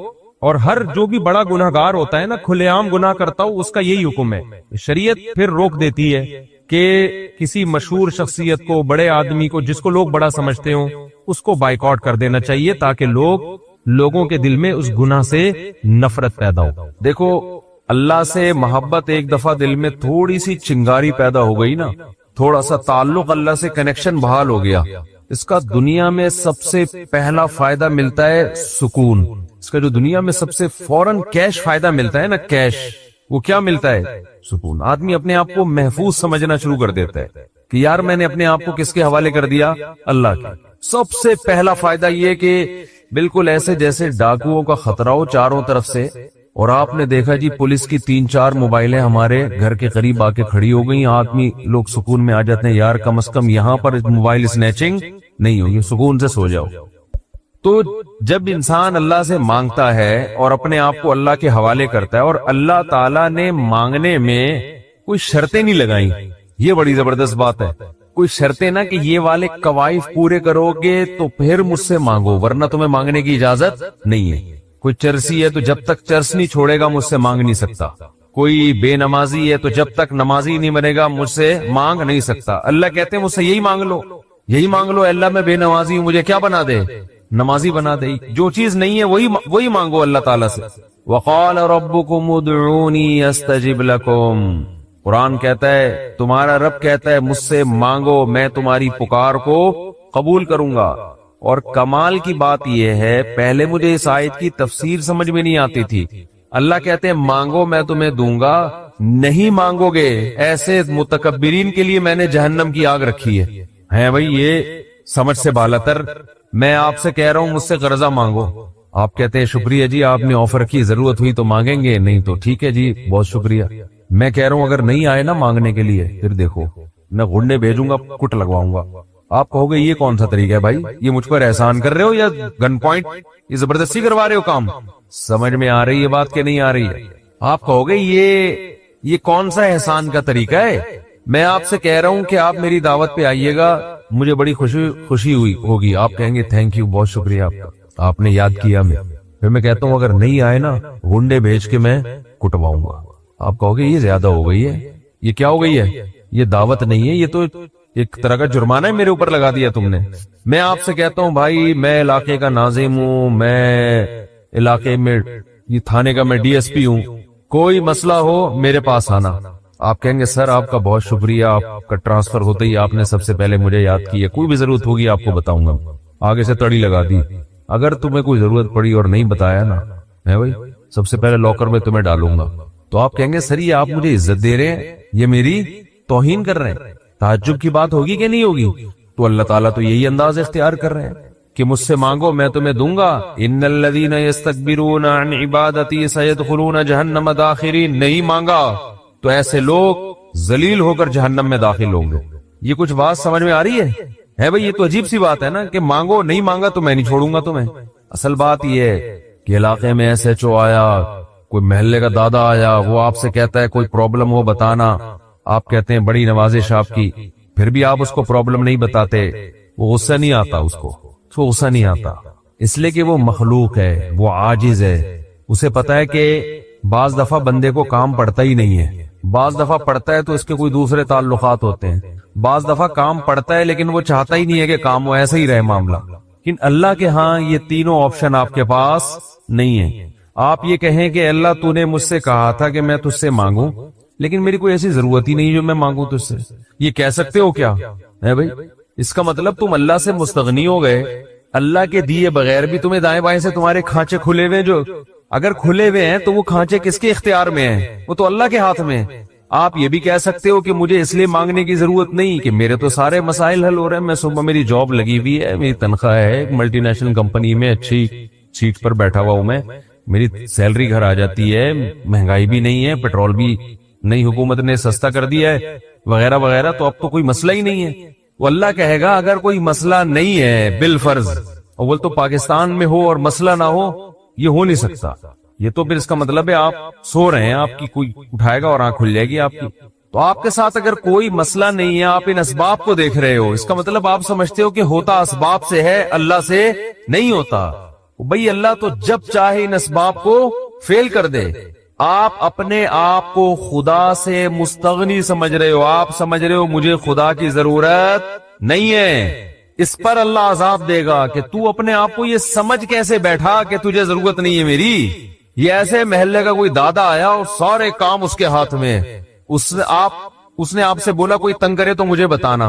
اور ہر جو بھی بڑا گناہگار ہوتا ہے نا, کھلے عام گناہ کرتا ہو, اس کا یہی حکم ہے. شریعت پھر روک دیتی ہے کہ کسی مشہور شخصیت کو, بڑے آدمی کو, جس کو لوگ بڑا سمجھتے ہوں, اس کو بائیکاٹ کر دینا چاہیے, تاکہ لوگوں کے دل میں اس گناہ سے نفرت پیدا ہو. دیکھو اللہ سے محبت ایک دفعہ دل میں تھوڑی سی چنگاری پیدا ہو گئی نا, تھوڑا سا تعلق اللہ سے کنیکشن بحال ہو گیا, اس کا دنیا میں سب سے پہلا فائدہ ملتا ہے سکون. اس کا جو دنیا میں سب سے فوراً کیش فائدہ ملتا ہے نا, کیش, وہ کیا ملتا ہے؟ سکون. آدمی اپنے آپ کو محفوظ سمجھنا شروع کر دیتا ہے کہ یار میں نے اپنے آپ کو کس کے حوالے کر دیا؟ اللہ کے. سب سے پہلا فائدہ یہ کہ بالکل ایسے جیسے ڈاکوؤں کا خطرہ ہو چاروں طرف سے, اور آپ نے دیکھا جی پولیس کی 3-4 موبائلیں ہمارے گھر کے قریب آ کے کھڑی ہو گئی, آدمی لوگ سکون میں آ جاتے ہیں, یار کم از کم یہاں پر موبائل سنیچنگ نہیں ہوگی, سکون سے سو جاؤ. تو جب انسان اللہ سے مانگتا ہے اور اپنے آپ کو اللہ کے حوالے کرتا ہے, اور اللہ تعالیٰ نے مانگنے میں کوئی شرطیں نہیں لگائیں, یہ بڑی زبردست بات ہے. کوئی شرطیں نہ کہ یہ والے قوائف پورے کرو گے تو پھر مجھ سے مانگو, ورنہ تمہیں مانگنے کی اجازت نہیں ہے. کوئی چرسی ہے تو جب تک چرس نہیں چھوڑے گا مجھ سے مانگ نہیں سکتا. کوئی بے نمازی ہے تو جب تک نمازی نہیں بنے گا مجھ سے مانگ نہیں سکتا. اللہ کہتے ہیں مجھ سے یہی مانگ لو, یہی مانگ لو, اللہ میں بے نمازی ہوں, مجھے کیا بنا دے؟ نمازی بنا دے. جو چیز نہیں ہے وہی مانگو اللہ تعالیٰ سے. وَقَالَ رَبُّكُمُ ادْعُونِي أَسْتَجِبْ لَكُمْ. قرآن کہتا ہے, تمہارا رب کہتا ہے مجھ سے مانگو, میں تمہاری پکار کو قبول کروں گا. اور کمال کی بات یہ ہے, پہلے مجھے اس آیت کی تفسیر سمجھ میں نہیں آتی تھی. اللہ کہتے ہیں مانگو میں تمہیں دوں گا, نہیں مانگو گے ایسے متکبرین کے لیے میں نے جہنم کی آگ رکھی ہے بھائی, یہ سمجھ سے بالاتر. میں آپ سے کہہ رہا ہوں مجھ سے قرضہ مانگو, آپ کہتے ہیں شکریہ جی آپ نے آفر کی, ضرورت ہوئی تو مانگیں گے, نہیں تو ٹھیک ہے جی بہت شکریہ. میں کہہ رہا ہوں اگر نہیں آئے نا مانگنے کے لیے, پھر دیکھو میں گھنڈے بھیجوں گا, کٹ لگواؤں گا. آپ کہو گے یہ کون سا طریقہ ہے بھائی, یہ مجھ پر احسان کر رہے ہو یا گن پوائنٹ, یہ زبردستی کروا رہے ہو کام؟ سمجھ میں آ رہی ہے بات کہ نہیں آ رہی ہے؟ آپ کہو گے یہ کون سا احسان کا طریقہ ہے. میں آپ سے کہہ رہا ہوں کہ آپ میری دعوت پہ آئیے گا, مجھے بڑی خوشی ہوئی ہوگی, آپ کہیں گے تھینک یو, بہت شکریہ آپ کا, آپ نے یاد کیا میں. پھر میں کہتا ہوں اگر نہیں آئے نا گنڈے بھیج کے میں کٹواؤں گا. آپ کہو گے یہ زیادہ ہو گئی ہے, یہ کیا ہو گئی ہے, یہ دعوت نہیں ہے, یہ تو ایک طرح کا جرمانہ ہے میرے اوپر لگا دیا تم نے. میں آپ سے کہتا ہوں بھائی میں علاقے کا ناظم ہوں, میں علاقے میں یہ تھانے کا میں DSP ہوں, کوئی مسئلہ ہو میرے پاس آنا. آپ کہیں گے سر آپ کا بہت شکریہ, آپ کا ٹرانسفر ہوتے ہی آپ نے سب سے پہلے مجھے یاد کیا, کوئی بھی ضرورت ہوگی آپ کو بتاؤں گا. آگے سے تڑی لگا دی. اگر تمہیں کوئی ضرورت پڑی اور نہیں بتایا نا, ہے بھائی سب سے پہلے لاکر میں تمہیں ڈالوں گا. تو آپ کہیں گے سر یہ آپ مجھے عزت دے رہے ہیں, یہ میری توہین کر رہے ہیں, تعجب کی بات ہوگی کہ نہیں ہوگی؟ تو اللہ تعالیٰ تو یہی انداز اختیار کر رہے ہیں کہ مجھ سے مانگو میں تمہیں دوں گا. ان الذین یستکبرون عن عبادتی سیدخلون جہنم داخرین. نہیں مانگا تو ایسے لوگ ذلیل ہو کر جہنم میں داخل ہوں گے. یہ کچھ بات سمجھ میں آ رہی ہے بھئی؟ یہ تو عجیب سی بات ہے نا کہ مانگو، نہیں مانگا تو میں نہیں چھوڑوں گا تمہیں. اصل بات یہ ہے کہ علاقے میں ایس ایچ او آیا، کوئی محلے کا دادا آیا، وہ آپ سے کہتا ہے کوئی پرابلم ہو بتانا، آپ کہتے ہیں بڑی نوازش آپ کی، پھر بھی آپ اس کو پرابلم نہیں بتاتے، وہ غصہ نہیں آتا، اس کو غصہ نہیں آتا، اس لیے کہ وہ مخلوق ہے، وہ عاجز ہے. اسے پتا ہے کہ بعض دفعہ بندے کو کام پڑتا ہی نہیں ہے، بعض دفعہ پڑتا ہے تو اس کے کوئی دوسرے تعلقات ہوتے ہیں، بعض دفعہ کام پڑتا ہے لیکن وہ چاہتا ہی نہیں ہے کہ کام وہ ایسا ہی رہے معاملہ. لیکن اللہ کے ہاں یہ تینوں آپشن آپ کے پاس نہیں ہے. آپ یہ کہیں کہ اللہ تو نے مجھ سے کہا تھا کہ میں تجھ سے مانگوں، لیکن میری کوئی ایسی ضرورت ہی نہیں جو میں مانگوں تجھ سے، یہ کہہ سکتے ہو کیا ہے بھائی؟ اس کا مطلب تم اللہ سے مستغنی ہو گئے. اللہ کے دیے بغیر بھی تمہیں دائیں بائیں سے تمہارے کھانچے کھلے ہوئے، جو اگر کھلے ہوئے ہیں تو وہ کھانچے کس کے اختیار میں ہیں؟ وہ تو اللہ کے ہاتھ میں. آپ یہ بھی کہہ سکتے ہو کہ مجھے اس لیے مانگنے کی ضرورت نہیں کہ میرے تو سارے مسائل حل ہو رہے ہیں، میں صبح میری جاب لگی ہوئی ہے، میری تنخواہ ہے، ایک ملٹی نیشنل کمپنی میں اچھی سیٹ پر بیٹھا ہوا ہوں میں، میری سیلری گھر آ جاتی ہے، مہنگائی بھی نہیں ہے، پیٹرول بھی نئی حکومت نے سستا کر دیا ہے، وغیرہ وغیرہ، تو اب تو کوئی مسئلہ ہی نہیں ہے. وہ اللہ کہے گا اگر کوئی مسئلہ نہیں ہے بالفرض، اول تو پاکستان میں ہو اور مسئلہ نہ ہو، یہ ہو نہیں سکتا. یہ تو پھر اس کا مطلب ہے آپ سو رہے ہیں، آپ کی کوئی اٹھائے گا اور آنکھ کھل جائے گی آپ کی. تو آپ کے ساتھ اگر کوئی مسئلہ نہیں ہے، آپ ان اسباب کو دیکھ رہے ہو، اس کا مطلب آپ سمجھتے ہو کہ ہوتا اسباب سے ہے، اللہ سے نہیں ہوتا. بھئی اللہ تو جب چاہے ان اسباب کو فیل کر دے. آپ اپنے آپ کو خدا سے مستغنی سمجھ رہے ہو، آپ سمجھ رہے ہو مجھے خدا کی ضرورت نہیں ہے. اس پر اللہ عذاب دے گا کہ تو اپنے آپ کو یہ سمجھ کیسے بیٹھا کہ تجھے ضرورت نہیں ہے میری. یہ ایسے محلے کا کوئی دادا آیا اور سارے کام اس کے ہاتھ میں، اس نے آپ سے بولا کوئی تنگ کرے تو مجھے بتانا،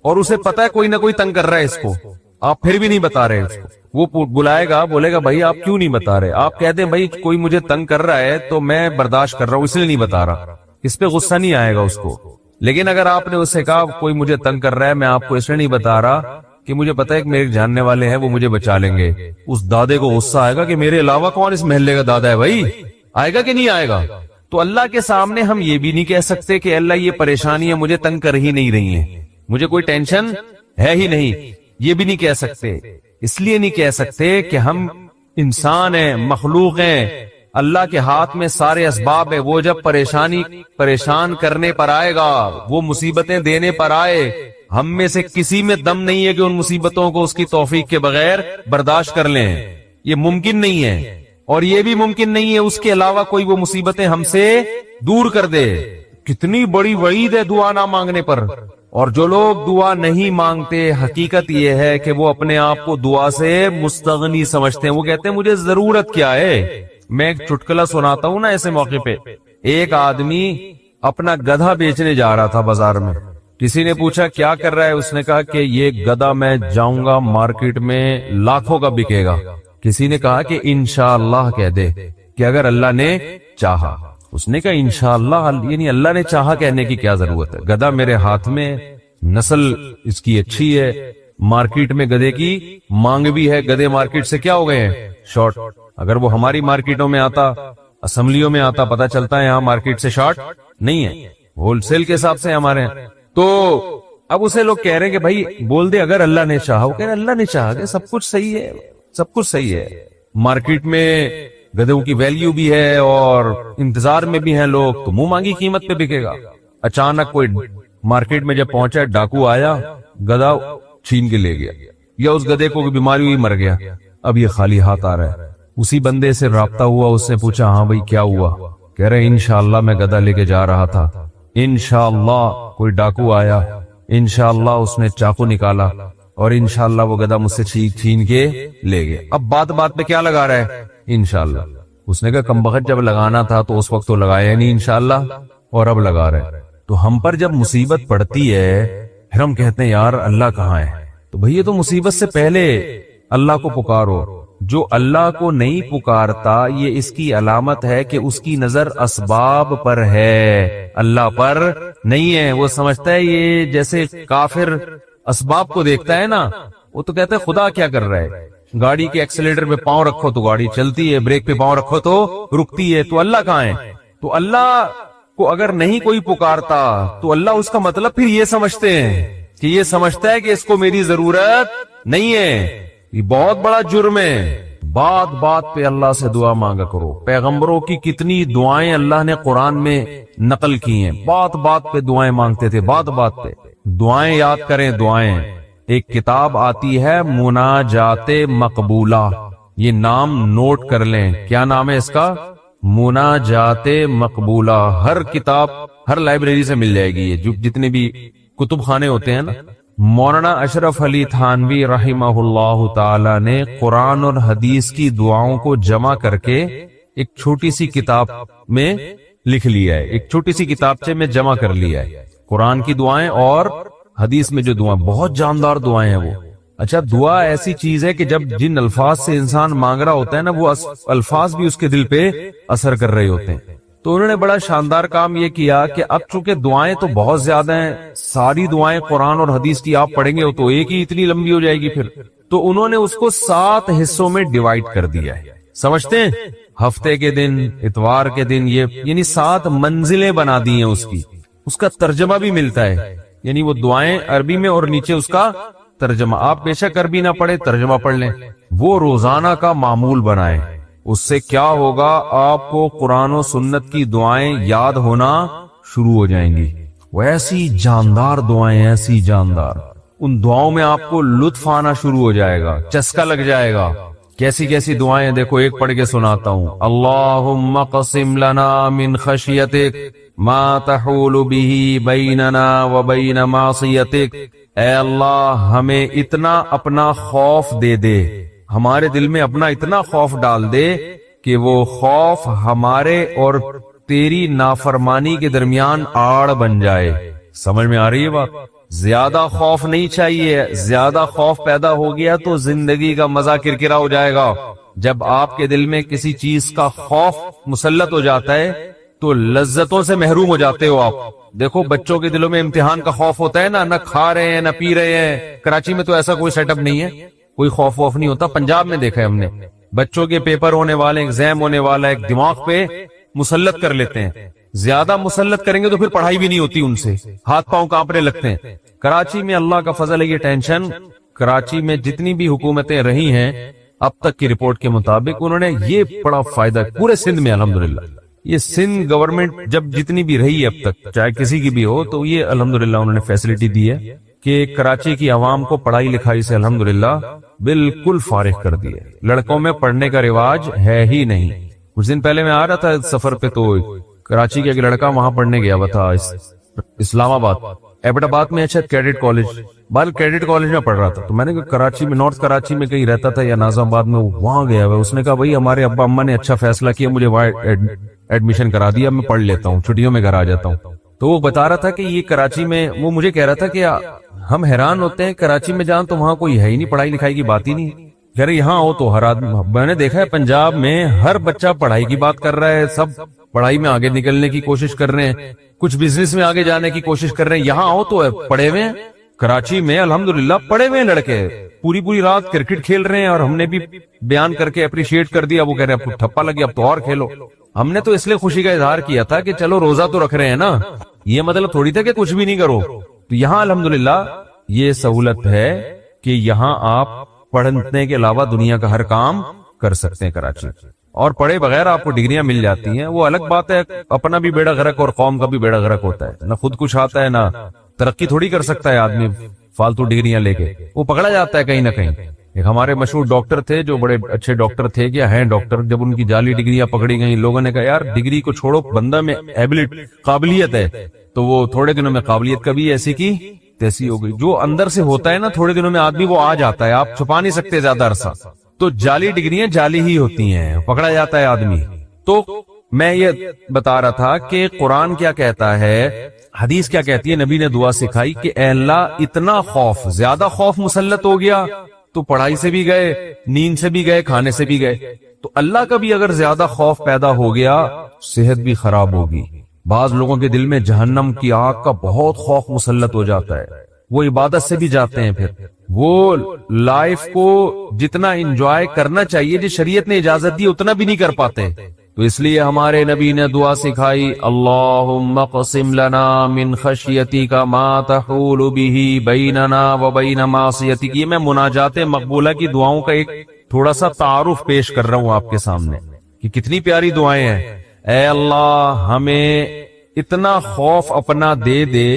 اور اسے پتا ہے کوئی نہ کوئی تنگ کر رہا ہے اس کو، آپ پھر بھی نہیں بتا رہے اس کو. وہ بلائے گا، بولے گا بھائی آپ کیوں نہیں بتا رہے؟ آپ کہتے ہیں بھائی کوئی مجھے تنگ کر رہا ہے تو میں برداشت کر رہا ہوں اس لیے نہیں بتا رہا، اس پہ غصہ نہیں آئے گا اس کو. لیکن اگر آپ نے اس سے کہا کوئی مجھے تنگ کر رہا ہے میں آپ کو اس لیے نہیں بتا رہا کہ مجھے پتا ہے کہ میرے جاننے والے ہیں وہ مجھے بچا لیں گے، اس دادے کو غصہ آئے گا کہ میرے علاوہ کون اس محلے کا دادا ہے بھائی، آئے گا کہ نہیں آئے گا؟ تو اللہ کے سامنے ہم یہ بھی نہیں کہہ سکتے کہ اللہ یہ پریشانیاں مجھے تنگ کر ہی نہیں رہی ہیں، مجھے کوئی ٹینشن ہے ہی نہیں، یہ بھی نہیں کہہ سکتے. اس لیے نہیں کہہ سکتے کہ ہم انسان ہیں، مخلوق ہیں، اللہ کے ہاتھ میں سارے اسباب ہیں. وہ جب پریشان کرنے پر آئے گا، وہ مصیبتیں دینے پر آئے، ہم میں سے کسی میں دم نہیں ہے کہ ان مصیبتوں کو اس کی توفیق کے بغیر برداشت کر لیں. یہ ممکن نہیں ہے، اور یہ بھی ممکن نہیں ہے اس کے علاوہ کوئی وہ مصیبتیں ہم سے دور کر دے. کتنی بڑی وعید ہے دعا نہ مانگنے پر. اور جو لوگ دعا نہیں مانگتے، حقیقت یہ ہے کہ وہ اپنے آپ کو دعا سے مستغنی سمجھتے ہیں. وہ کہتے ہیں مجھے ضرورت کیا ہے. میں ایک چٹکلا سناتا ہوں نا ایسے موقع پہ. ایک آدمی اپنا گدھا بیچنے جا رہا تھا بازار میں. کسی نے پوچھا کیا کر رہا ہے؟ اس نے کہا کہ یہ گدھا میں جاؤں گا مارکیٹ میں لاکھوں کا بکے گا. کسی نے کہا کہ انشاءاللہ کہہ دے کہ اگر اللہ نے چاہا. اس نے کہا انشاءاللہ، یعنی اللہ نے چاہا کہنے کی کیا ضرورت ہے؟ گدھا میرے ہاتھ میں، نسل اس کی اچھی ہے، مارکیٹ میں گدھے کی مانگ بھی ہے. گدھے مارکیٹ سے کیا ہو گئے ہیں؟ شارٹ. اگر وہ ہماری مارکیٹوں میں آتا، اسمبلیوں میں آتا، پتا چلتا ہے یہاں مارکیٹ سے شارٹ نہیں ہے، ہول سیل کے حساب سے ہمارے ہیں. تو اب اسے لوگ کہہ رہے ہیں کہ بھائی بول دے اگر اللہ نے چاہا. وہ کہہ رہے اللہ نے چاہا کہ سب کچھ صحیح ہے، سب کچھ صحیح ہے. مارکیٹ میں گدھوں کی ویلیو بھی ہے اور انتظار میں بھی ہیں لوگ، تو منہ مانگی قیمت پہ بکے گا. اچانک کوئی مارکیٹ میں جب پہنچا، ڈاکو آیا، گدھا چھین کے لے گیا، یا اس گدھے کو بیماری ہوئی مر گیا. اب یہ خالی ہاتھ آ رہا ہے. اسی بندے سے رابطہ ہوا، اس سے پوچھا ہاں بھائی کیا ہوا؟ کہہ رہے انشاءاللہ میں گدھا لے کے جا رہا تھا، انشاءاللہ کوئی ڈاکو آیا، انشاءاللہ اس نے چاقو نکالا اور انشاءاللہ وہ گدھا مجھ سے چھین کے لے گیا. اب بات پہ کیا لگا رہا ہے؟ انشاءاللہ. اس نے کہا کمبخت جب لگانا تھا تو اس وقت تو لگایا نہیں انشاءاللہ، اور اب لگا رہے. تو ہم پر جب مصیبت پڑتی ہے پھر ہم کہتے ہیں یار اللہ کہاں ہے؟ تو بھئی یہ تو مصیبت سے پہلے اللہ کو پکارو. جو اللہ کو نہیں پکارتا یہ اس کی علامت ہے کہ اس کی نظر اسباب پر ہے، اللہ پر نہیں ہے. وہ سمجھتا ہے یہ جیسے کافر اسباب کو دیکھتا ہے نا وہ تو کہتے ہیں خدا کیا کر رہا ہے، گاڑی کے ایکسیلیٹر پہ پاؤں رکھو تو گاڑی چلتی ہے، بریک پہ پاؤں رکھو تو رکتی ہے، تو اللہ کہاں ہے؟ تو اللہ کو اگر نہیں کوئی پکارتا تو اللہ اس کا مطلب پھر یہ سمجھتے ہیں کہ یہ سمجھتا ہے کہ اس کو میری ضرورت نہیں ہے، یہ بہت بڑا جرم ہے۔ بات بات پہ اللہ سے دعا مانگا کرو، پیغمبروں کی کتنی دعائیں اللہ نے قرآن میں نقل کی ہیں، بات بات پہ دعائیں مانگتے تھے، بات بات پہ دعائیں یاد کریں۔ دعائیں، ایک کتاب آتی ہے مناجات مقبولہ، یہ نام نوٹ کر لیں، کیا نام ہے اس کا؟ مناجات مقبولہ۔ ہر کتاب ہر لائبریری سے مل جائے گی، یہ جو جتنے بھی کتب خانے ہوتے ہیں نا۔ مولانا اشرف علی تھانوی رحمہ اللہ تعالی نے قرآن اور حدیث کی دعاؤں کو جمع کر کے ایک چھوٹی سی کتاب میں لکھ لیا ہے، ایک چھوٹی سی کتابچے میں جمع کر لیا ہے، قرآن کی دعائیں اور حدیث میں جو دعائیں، بہت جاندار دعائیں ہیں وہ۔ اچھا، دعا ایسی چیز ہے کہ جب جن الفاظ سے انسان مانگ رہا ہوتا ہے نا، وہ الفاظ بھی اس کے دل پہ اثر کر رہے ہوتے ہیں۔ تو انہوں نے بڑا شاندار کام یہ کیا کہ اب چونکہ دعائیں تو بہت زیادہ ہیں، ساری دعائیں قرآن اور حدیث کی آپ پڑھیں گے تو ایک ہی اتنی لمبی ہو جائے گی پھر، تو انہوں نے اس کو 7 حصوں میں ڈیوائیڈ کر دیا ہے، سمجھتے ہیں؟ ہفتے کے دن، اتوار کے دن، یہ یعنی 7 منزلیں بنا دی ہیں اس کی، اس کا ترجمہ بھی ملتا ہے، یعنی وہ دعائیں عربی میں اور نیچے اس کا ترجمہ، آپ بے شک عربی نہ پڑھے ترجمہ پڑھ لیں، وہ روزانہ کا معمول بنائیں۔ اس سے کیا ہوگا، آپ کو قرآن و سنت کی دعائیں یاد ہونا شروع ہو جائیں گی، وہ ایسی جاندار دعائیں، ایسی جاندار، ان دعاؤں میں آپ کو لطف آنا شروع ہو جائے گا، چسکا لگ جائے گا۔ کیسی کیسی دعائیں، دیکھو ایک پڑھ کے سناتا ہوں۔ اللہم قسم لنا من خشیتک ما تحول به بیننا وبین معصیتک، اے اللہ ہمیں اتنا اپنا خوف دے دے، ہمارے دل میں اپنا اتنا خوف ڈال دے کہ وہ خوف ہمارے اور تیری نافرمانی کے درمیان آڑ بن جائے۔ سمجھ میں آ رہی ہے بات؟ زیادہ خوف نہیں چاہیے، زیادہ خوف پیدا ہو گیا تو زندگی کا مزہ کرکرا ہو جائے گا۔ جب آپ کے دل میں کسی چیز کا خوف مسلط ہو جاتا ہے تو لذتوں سے محروم ہو جاتے ہو آپ۔ دیکھو بچوں کے دلوں میں امتحان کا خوف ہوتا ہے نا، نہ کھا رہے ہیں نہ پی رہے ہیں۔ کراچی میں تو ایسا کوئی سیٹ اپ نہیں ہے، کوئی خوف ووف نہیں ہوتا۔ پنجاب میں دیکھا ہے ہم نے، بچوں کے پیپر ہونے والے، ایگزام ہونے والا، ایک دماغ پہ مسلط کر لیتے ہیں، زیادہ مسلط کریں گے تو پھر پڑھائی بھی نہیں ہوتی ان سے، ہاتھ پاؤں کانپنے لگتے ہیں۔ کراچی میں اللہ کا فضل ہے، یہ ٹینشن، کراچی میں جتنی بھی حکومتیں رہی ہیں اب تک کی رپورٹ کے مطابق، انہوں نے یہ بڑا فائدہ پورے سندھ میں الحمدللہ، یہ سندھ گورنمنٹ جب جتنی بھی رہی ہے اب تک، چاہے کسی کی بھی ہو، تو یہ الحمدللہ انہوں نے فیسلٹی دی ہے کہ کراچی کی عوام کو پڑھائی لکھائی سے الحمدللہ بالکل فارغ کر دی ہے۔ لڑکوں میں پڑھنے کا رواج ہے ہی نہیں۔ کچھ دن پہلے میں آ رہا تھا سفر پہ، تو کراچی کا ایک لڑکا وہاں پڑھنے گیا ہوا تھا، اسلام آباد، ایبٹ آباد میں اچھا کیڈٹ کالج، کیڈٹ کالج میں پڑھ رہا تھا۔ تو میں نے کہا کراچی میں، نارتھ کراچی میں کہیں رہتا تھا یا ناظم آباد میں، وہاں گیا ہوا۔ اس نے کہا بھائی ہمارے ابا اما نے اچھا فیصلہ کیا، مجھے وہاں ایڈمیشن کرا دیا، میں پڑھ لیتا ہوں، چھٹیوں میں گھر آ جاتا ہوں۔ تو وہ بتا رہا تھا کہ یہ کراچی میں، وہ مجھے کہہ رہا تھا کہ ہم حیران ہوتے ہیں کراچی میں جان تو وہاں کوئی ہے ہی نہیں، پڑھائی لکھائی کی بات ہی نہیں۔ کہہ رہے یہاں ہو تو ہر آدمی، میں نے دیکھا ہے پنجاب میں ہر بچہ پڑھائی کی بات کر رہا ہے، سب پڑھائی میں آگے نکلنے کی کوشش کر رہے ہیں، کچھ بزنس میں آگے جانے کی کوشش کر رہے ہیں۔ یہاں ہو تو پڑھے ہوئے ہیں، کراچی میں الحمدللہ پڑھے ہوئے لڑکے پوری رات کرکٹ کھیل رہے ہیں، اور ہم نے بھی بیان کر کے اپریشیٹ کر دیا۔ وہ کہہ رہے اب ٹھپا لگی، اب تو اور کھیلو۔ ہم نے تو اس لیے خوشی کا اظہار کیا تھا کہ چلو روزہ تو رکھ رہے ہیں نا، یہ مطلب تھوڑی تھا کہ کچھ بھی نہیں کرو۔ تو یہاں الحمدللہ یہ سہولت ہے کہ یہاں آپ پڑھنے کے علاوہ دنیا کا ہر کام کر سکتے ہیں کراچی، اور پڑھے بغیر آپ کو ڈگریاں مل جاتی ہیں۔ وہ الگ بات ہے، اپنا بھی بیڑا غرق اور قوم کا بھی بیڑا غرق ہوتا ہے، نہ خود کچھ آتا ہے نہ ترقی تھوڑی کر سکتا ہے آدمی فالتو ڈگریاں لے کے، وہ پکڑا جاتا ہے کہیں نہ کہیں۔ ایک ہمارے مشہور ڈاکٹر تھے جو بڑے اچھے ڈاکٹر تھے، کیا ہیں ڈاکٹر، جب ان کی جعلی ڈگریاں پکڑی گئیں، لوگوں نے کہا یار ڈگری کو چھوڑو، بندہ میں قابلیت ہے، تو وہ تھوڑے دنوں میں قابلیت کبھی ایسی کی تیسی ہو گئی۔ جو اندر سے ہوتا ہے نا تھوڑے دنوں میں آدمی وہ آ جاتا ہے، آپ چھپا نہیں سکتے زیادہ عرصہ۔ تو جعلی ڈگریاں جعلی ہی ہوتی ہیں، پکڑا جاتا ہے آدمی۔ تو میں یہ بتا رہا تھا کہ قرآن کیا کہتا ہے، حدیث کیا کہتی ہے، نبی نے دعا سکھائی کہ اے اللہ اتنا خوف، زیادہ خوف مسلط ہو گیا تو پڑھائی سے بھی گئے، نیند سے بھی گئے، کھانے سے بھی گئے۔ تو اللہ کا بھی اگر زیادہ خوف پیدا ہو گیا، صحت بھی خراب ہوگی۔ بعض لوگوں کے دل میں جہنم کی آگ کا بہت خوف مسلط ہو جاتا ہے، وہ عبادت سے بھی جاتے ہیں، پھر وہ لائف کو جتنا انجوائے کرنا چاہیے جو شریعت نے اجازت دی اتنا بھی نہیں کر پاتے. تو اس لیے ہمارے نبی نے دعا سکھائی، اللہم اقسم لنا من خشیتک ما تحول به بیننا وبین معصیتک. یہ میں مناجات مقبولہ کی دعاؤں کا ایک تھوڑا سا تعارف پیش کر رہا ہوں آپ کے سامنے کہ کتنی پیاری دعائیں ہیں. اے اللہ ہمیں اتنا خوف اپنا دے دے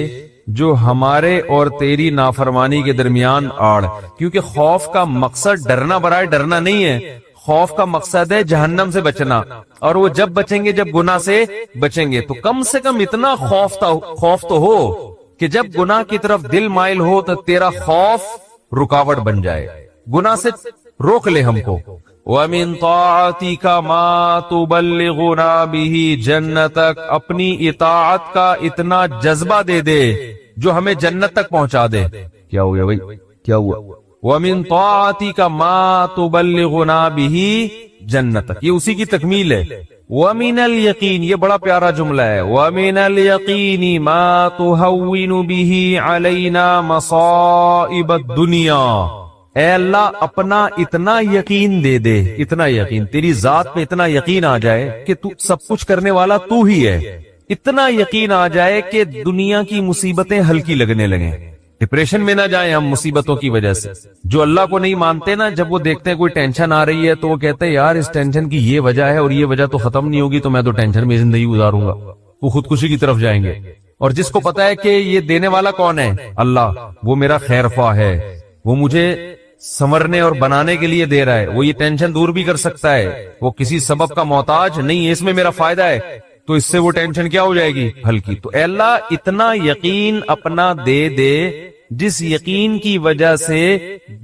جو ہمارے اور تیری نافرمانی کے درمیان آڑ. کیونکہ خوف کا مقصد ڈرنا برائے ڈرنا نہیں ہے، خوف کا مقصد ہے جہنم سے بچنا، اور وہ جب بچیں گے جب گناہ سے بچیں گے. تو کم سے کم اتنا خوف تو ہو کہ جب گناہ کی طرف دل مائل ہو تو تیرا خوف رکاوٹ بن جائے، گناہ سے روک لے ہم کو. وَمِن طَاعَتِكَ مَا تُبَلِّغُنَا بِهِ جَنَّتَكَ. اپنی اطاعت کا اتنا جذبہ دے دے جو ہمیں جنت تک پہنچا دے. کیا ہو گیا بھائی، کیا ہوا؟ وَمِن طَاعَتِكَ مَا تُبَلِّغُنَا بِهِ جَنَّتَكَ. یہ اسی کی تکمیل ہے. وَمِنَ الْيَقِينِ، یہ بڑا پیارا جملہ ہے. وَمِنَ الْيَقِينِ مَا تُهَوِّنُ بِهِ عَلَيْنَا مَصَائِبَ الدُّنْيَا. اے اللہ اپنا اتنا یقین دے دے، اتنا یقین، تیری ذات پہ اتنا یقین آ جائے کہ تو سب کچھ کرنے والا تو ہی ہے. اتنا یقین آ جائے کہ دنیا کی مصیبتیں ہلکی لگنے لگیں، ڈپریشن میں نہ جائیں ہم مصیبتوں کی وجہ سے. جو اللہ کو نہیں مانتے نا، جب وہ دیکھتے ہیں کوئی ٹینشن آ رہی ہے تو وہ کہتے ہیں یار اس ٹینشن کی یہ وجہ ہے اور یہ وجہ تو ختم نہیں ہوگی، تو میں تو ٹینشن میں زندگی گزاروں گا. وہ خودکشی کی طرف جائیں گے. اور جس کو پتا ہے کہ یہ دینے والا کون ہے، اللہ، وہ میرا خیر خواہ ہے، وہ مجھے سنورنے اور بنانے کے لیے دے رہا ہے، وہ یہ ٹینشن دور بھی کر سکتا ہے، وہ کسی سبب کا محتاج نہیں ہے، اس میں میرا فائدہ ہے، تو اس سے وہ ٹینشن کیا ہو جائے گی، ہلکی. تو اے اللہ اتنا یقین اپنا دے دے جس یقین کی وجہ سے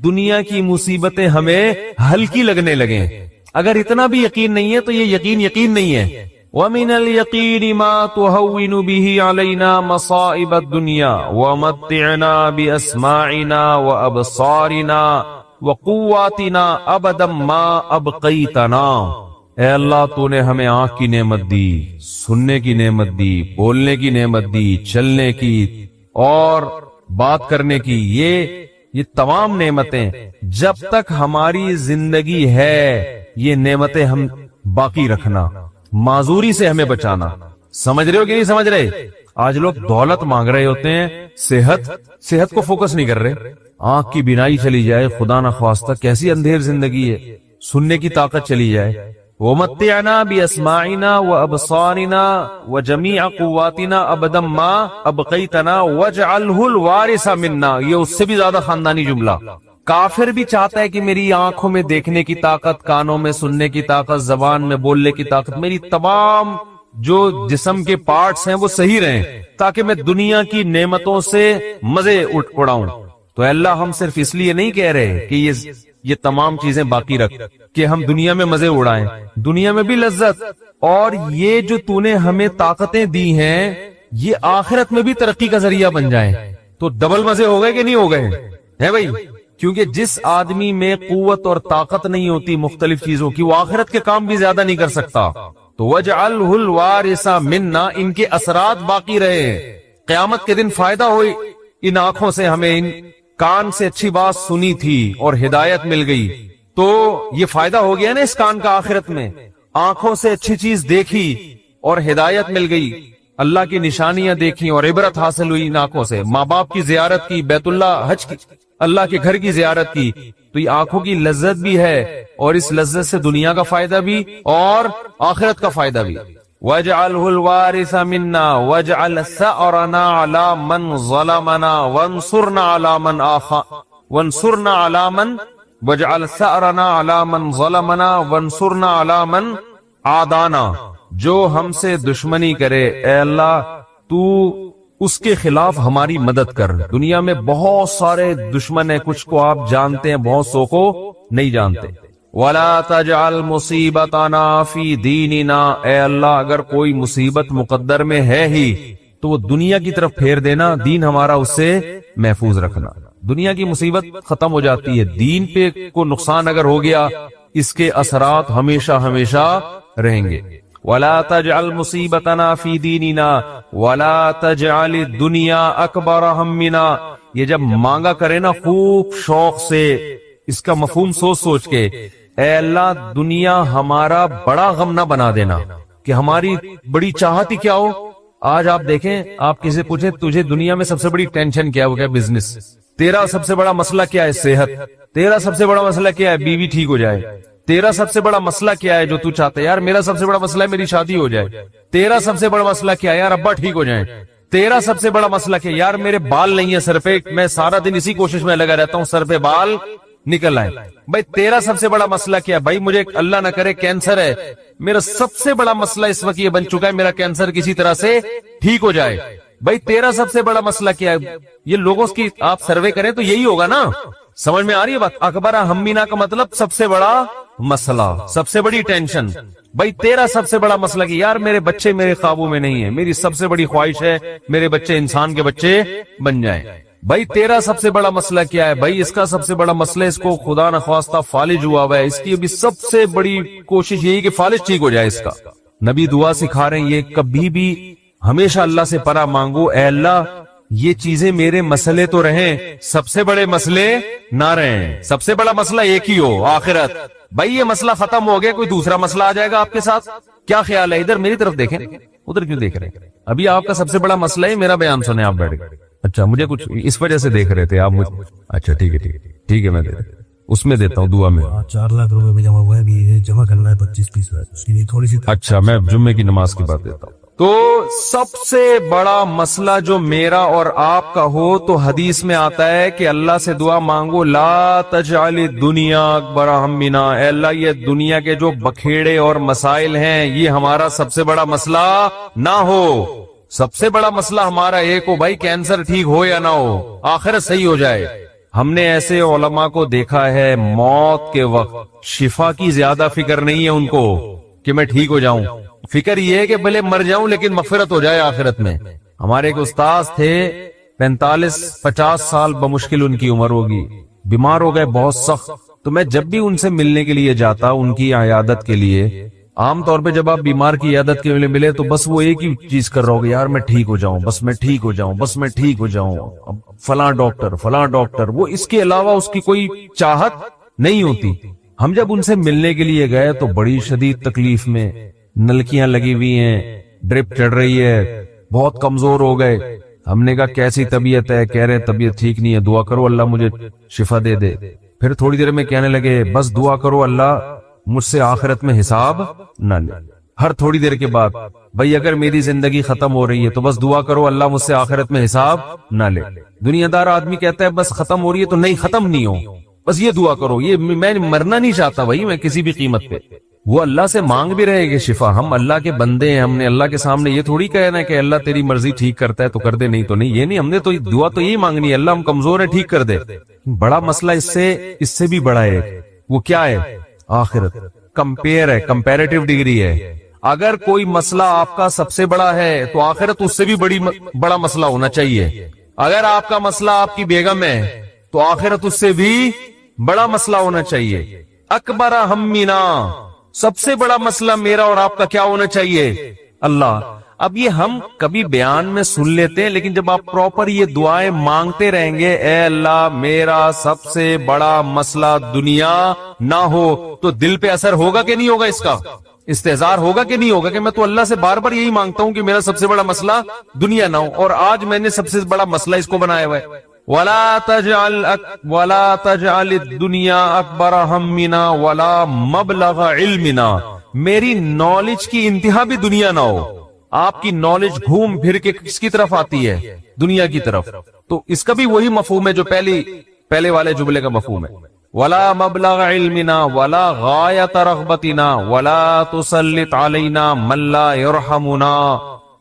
دنیا کی مصیبتیں ہمیں ہلکی لگنے لگیں. اگر اتنا بھی یقین نہیں ہے تو یہ یقین نہیں ہے. وَمِنَ الْيَقِينِ مَا تُهَوِّنُ بِهِ عَلَيْنَا مَصَائِبَ الدُّنْيَا وَمَتِّعْنَا بِأَسْمَاعِنَا وَأَبْصَارِنَا وَقُوَّاتِنَا أَبَدًا مَا أَبْقَيْتَنَا. اے اللہ تو نے ہمیں آنکھ کی نعمت دی، سننے کی نعمت دی، بولنے کی نعمت دی، چلنے کی اور بات کرنے کی. یہ تمام نعمتیں جب تک ہماری زندگی ہے یہ نعمتیں ہم باقی رکھنا، معذوری سے ہمیں بچانا. سمجھ رہے ہو کہ نہیں سمجھ رہے؟ آج لوگ دولت مانگ رہے ہوتے ہیں، صحت کو فوکس نہیں کر رہے. آنکھ کی بینائی چلی جائے، خدا نخواستہ کیسی اندھیر زندگی ہے، سننے کی طاقت چلی جائے. وَمَتِّعْنَا بِأَسْمَاعِنَا وَأَبْصَارِنَا وَجَمِيعَ قُوَّاتِنَا أَبَدًا مَا أَبْقَيْتَنَا وَاجْعَلْهُ الْوَارِثَ مِنَّا. یہ اس سے بھی زیادہ خاندانی جملہ. کافر بھی چاہتا ہے کہ میری آنکھوں میں دیکھنے کی طاقت، کانوں میں سننے کی طاقت، زبان میں بولنے کی طاقت، میری تمام جو جسم کے پارٹس ہیں وہ صحیح رہیں تاکہ میں دنیا کی نعمتوں سے مزے اڑاؤں. تو اللہ ہم صرف اس لیے نہیں کہہ رہے کہ یہ تمام چیزیں باقی رکھ کہ ہم دنیا میں مزے اڑائیں، دنیا میں بھی لذت، اور یہ جو تو نے ہمیں طاقتیں دی ہیں یہ آخرت میں بھی ترقی کا ذریعہ بن جائیں. تو ڈبل مزے ہو گئے کہ نہیں ہو گئے ہے بھائی؟ کیونکہ جس آدمی میں قوت اور طاقت نہیں ہوتی مختلف چیزوں کی، وہ آخرت کے کام بھی زیادہ نہیں کر سکتا. تو وَاجْعَلْهُ الْوَارِثَ مِنَّا، ان کے اثرات باقی رہے، قیامت کے دن فائدہ ہوئی. ان آنکھوں سے ہمیں، ان کان سے اچھی بات سنی تھی اور ہدایت مل گئی، تو یہ فائدہ ہو گیا نا اس کان کا آخرت میں. آنکھوں سے اچھی چیز دیکھی اور ہدایت مل گئی، اللہ کی نشانیاں دیکھی اور عبرت حاصل ہوئی ان آنکھوں سے. ماں باپ کی زیارت کی، بیت اللہ حج کی، اللہ کے گھر کی زیارت کی، تو یہ آنکھوں کی لذت بھی ہے، اور اس لذت سے دنیا کا فائدہ بھی اور آخرت کا فائدہ بھی. وَاجْعَلْهُ الْوَارِثَ مِنَّا وَاجْعَلْ ثَأْرَنَا عَلَى مَنْ ظَلَمَنَا وَانْصُرْنَا عَلَى مَنْ وَاجْعَلْ ثَأْرَنَا عَلَى مَنْ ظَلَمَنَا وَانْصُرْنَا عَلَى مَنْ عَادَانَا. جو ہم سے دشمنی کرے اے اللہ تو اس کے خلاف ہماری مدد کر. دنیا میں بہت سارے دشمن ہیں، کچھ کو آپ جانتے ہیں، بہت سو کو نہیں جانتے. وَلَا تَجْعَلْ مُصِيبَتَنَا فِي دِينِنَا. اے اللہ اگر کوئی مصیبت مقدر میں ہے ہی تو وہ دنیا کی طرف پھیر دینا، دین ہمارا اس سے محفوظ رکھنا. دنیا کی مصیبت ختم ہو جاتی ہے، دین پہ کو نقصان اگر ہو گیا اس کے اثرات ہمیشہ ہمیشہ رہیں گے. وَلَا تَجْعَلْ مُصِيبَتَنَا فِي دِينِنَا وَلَا تَجْعَلِ الدُّنْيَا أَكْبَرَ هَمِّنَا. یہ جب مانگا کرے نا خوب شوق سے، اس کا مفہوم سوچ سوچ کے، اے اللہ دنیا ہمارا بڑا غم نہ بنا دینا، کہ ہماری بڑی چاہت ہی کیا ہو۔ آج آپ دیکھیں، آپ کسی پوچھیں تجھے دنیا میں سب سے بڑی ٹینشن کیا ہے، وہ کیا بزنس، تیرا سب سے بڑا مسئلہ کیا ہے صحت، تیرا سب سے بڑا مسئلہ کیا ہے بیوی ٹھیک ہو جائے، تیرا سب سے بڑا مسئلہ کیا ہے جو تو چاہتا ہے، یار میرا سب سے بڑا مسئلہ ہے میری شادی ہو جائے، تیرا سب سے بڑا مسئلہ کیا ہے، یار ابا ٹھیک ہو جائیں، تیرا سب سے بڑا مسئلہ کیا ہے، یار میرے بال نہیں ہے سر پہ، میں سارا دن اسی کوشش میں لگا رہتا ہوں سر پہ بال نکل آئے۔ بھائی تیرا سب سے بڑا مسئلہ کیا ہے، بھائی مجھے اللہ نہ کرے کینسر ہے، میرا سب سے بڑا مسئلہ اس وقت یہ بن چکا ہے میرا کینسر کسی طرح سے ٹھیک ہو جائے۔ بھائی تیرا سب سے بڑا مسئلہ کیا ہے، یہ لوگوں کی آپ سروے کریں تو یہی ہوگا نا، سمجھ میں آ رہی ہے بات؟ اکبر ہمینا کا مطلب سب سے بڑا مسئلہ، سب سے بڑی ٹینشن۔ بھائی تیرا سب سے بڑا مسئلہ کہ یار میرے بچے میرے قابو میں نہیں ہیں، میری سب سے بڑی خواہش ہے میرے بچے انسان کے بچے بن جائیں۔ بھائی تیرا سب سے بڑا مسئلہ کیا ہے، بھائی اس کا سب سے بڑا مسئلہ اس کو خدا نخواستہ فالج ہوا ہوا ہے، اس کی ابھی سب سے بڑی کوشش یہی کہ فالج ٹھیک ہو جائے اس کا۔ نبی دعا سکھا رہے ہیں یہ کبھی بھی ہمیشہ اللہ سے پناہ مانگو، اے اللہ یہ چیزیں میرے مسئلے تو رہیں، سب سے بڑے مسئلے نہ رہیں، سب سے بڑا مسئلہ ایک ہی ہو آخرت۔ بھائی یہ مسئلہ ختم ہو گیا، کوئی دوسرا مسئلہ آ جائے گا آپ کے ساتھ، کیا خیال ہے؟ ادھر میری طرف دیکھیں، ادھر کیوں دیکھ رہے ہیں؟ ابھی آپ کا سب سے بڑا مسئلہ ہے میرا بیان سنیں آپ بیٹھ گئے۔ اچھا مجھے کچھ اس وجہ سے دیکھ رہے تھے آپ مجھے، اچھا ٹھیک ہے ٹھیک ہے ٹھیک ہے، میں اس میں دیتا ہوں دعا میں۔ 4 لاکھ روپے میں جمع ہوا ہے، ابھی یہ جمع کرنا ہے 25-30 ہزار، اس کے لیے تھوڑی سی۔ اچھا میں جمعے کی نماز کی بات دیتا ہوں۔ تو سب سے بڑا مسئلہ جو میرا اور آپ کا ہو تو حدیث میں آتا ہے کہ اللہ سے دعا مانگو، لا تجعل الدنیا اکبر ہمنا، اے اللہ یہ دنیا کے جو بکھیڑے اور مسائل ہیں یہ ہمارا سب سے بڑا مسئلہ نہ ہو، سب سے بڑا مسئلہ ہمارا ایک ہو، بھائی کینسر ٹھیک ہو یا نہ ہو، آخرت صحیح ہو جائے۔ ہم نے ایسے علماء کو دیکھا ہے موت کے وقت شفا کی زیادہ فکر نہیں ہے ان کو کہ میں ٹھیک ہو جاؤں، فکر یہ ہے کہ بھلے مر جاؤں لیکن مغفرت ہو جائے آخرت میں۔ ہمارے ایک استاذ تھے 45-50 سال بمشکل ان کی عمر ہوگی، بیمار ہو گئے بہت سخت، تو میں جب بھی ان سے ملنے کے لیے جاتا ان کی عیادت کے لیے، عام طور پہ جب آپ بیمار کی عیادت کے لیے ملے تو بس وہ ایک ہی چیز کر رہا ہوگا، یار میں ٹھیک ہو جاؤں، بس میں ٹھیک ہو جاؤں، بس میں ٹھیک ہو جاؤں، اب فلاں ڈاکٹر، وہ اس کے علاوہ اس کی کوئی چاہت نہیں ہوتی۔ ہم جب ان سے ملنے کے لیے گئے تو بڑی شدید تکلیف میں، نلکیاں لگی ہوئی ہیں، ڈرپ چڑھ رہی ہے، بہت کمزور ہو گئے۔ ہم نے کہا کیسی طبیعت ہے؟ کہہ رہے طبیعت ٹھیک نہیں ہے، دعا کرو اللہ مجھے شفا دے دے۔ پھر تھوڑی دیر میں کہنے لگے بس دعا کرو اللہ مجھ سے آخرت میں حساب نہ لے۔ ہر تھوڑی دیر کے بعد بھئی اگر میری زندگی ختم ہو رہی ہے تو بس دعا کرو اللہ مجھ سے آخرت میں حساب نہ لے۔ دنیا دار آدمی کہتا ہے بس ختم ہو رہی ہے تو نہیں، ختم نہیں ہو، بس یہ دعا کرو، یہ میں مرنا نہیں چاہتا بھائی میں کسی بھی قیمت پہ۔ وہ اللہ سے مانگ بھی رہے گا شفا، ہم اللہ کے بندے ہیں، ہم نے اللہ کے سامنے یہ تھوڑی کہنا ہے کہ اللہ تیری مرضی ٹھیک کرتا ہے تو کر دے، نہیں تو نہیں، یہ نہیں، ہم نے تو دعا تو یہی مانگنی ہے اللہ ہم کمزور ہیں ٹھیک کر دے۔ بڑا مسئلہ اس سے بھی بڑا ہے، وہ کیا ہے؟ آخرت، کمپیئر ہے، کمپیریٹیو ڈگری ہے۔ اگر کوئی مسئلہ آپ کا سب سے بڑا ہے تو آخرت اس سے بھی بڑا مسئلہ ہونا چاہیے۔ اگر آپ کا مسئلہ آپ کی بیگم ہے تو آخرت اس سے بھی بڑا مسئلہ ہونا چاہیے۔ اکبر ہمنا، سب سے بڑا مسئلہ میرا اور آپ کا کیا ہونا چاہیے؟ اللہ۔ اب یہ ہم کبھی بیان میں سن لیتے ہیں لیکن جب آپ پراپر یہ دعائیں مانگتے رہیں گے، اے اللہ میرا سب سے بڑا مسئلہ دنیا نہ ہو، تو دل پہ اثر ہوگا کہ نہیں ہوگا؟ اس کا استحضار ہوگا کہ نہیں ہوگا کہ میں تو اللہ سے بار بار یہی مانگتا ہوں کہ میرا سب سے بڑا مسئلہ دنیا نہ ہو، اور آج میں نے سب سے بڑا مسئلہ اس کو بنایا ہوا ہے۔ وَلَا تَجْعَلِ الدُّنْيَا أَكْبَرَ هَمِّنَا وَلَا مَبْلَغَ عِلْمِنَا، میری نالج کی انتہا بھی دنیا نہ ہو۔ آپ کی نالج گھوم پھر کے کس کی طرف آتی ہے؟ دنیا کی طرف۔ تو اس کا بھی وہی مفہوم ہے جو پہلے والے جملے کا مفہوم ہے، وَلَا مَبْلَغَ عِلْمِنَا وَلَا غَایَةَ رَغْبَتِنَا وَلَا تُسَلِّطْ عَلَيْنَا مَن لَّا يَرْحَمُنَا،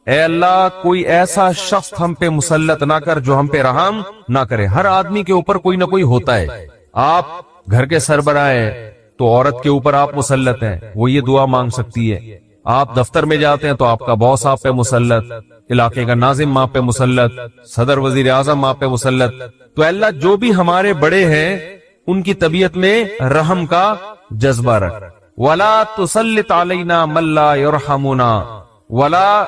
اے اللہ کوئی ایسا شخص ہم پہ مسلط نہ کر جو ہم پہ رحم نہ کرے۔ ہر آدمی کے اوپر کوئی نہ کوئی ہوتا ہے، آپ گھر کے سربراہ ہیں تو عورت کے اوپر آپ مسلط ہیں، وہ یہ دعا مانگ سکتی ہے۔ آپ دفتر میں جاتے ہیں تو آپ کا باس آپ پہ مسلط، علاقے کا ناظم آپ پہ مسلط، صدر وزیر اعظم آپ پہ مسلط، تو اللہ جو بھی ہمارے بڑے ہیں ان کی طبیعت میں رحم کا جذبہ رکھ۔ وَلَا تُسَلِّطْ عَلَيْنَا مَن لَّا يَرْحَمُنَا وَلَا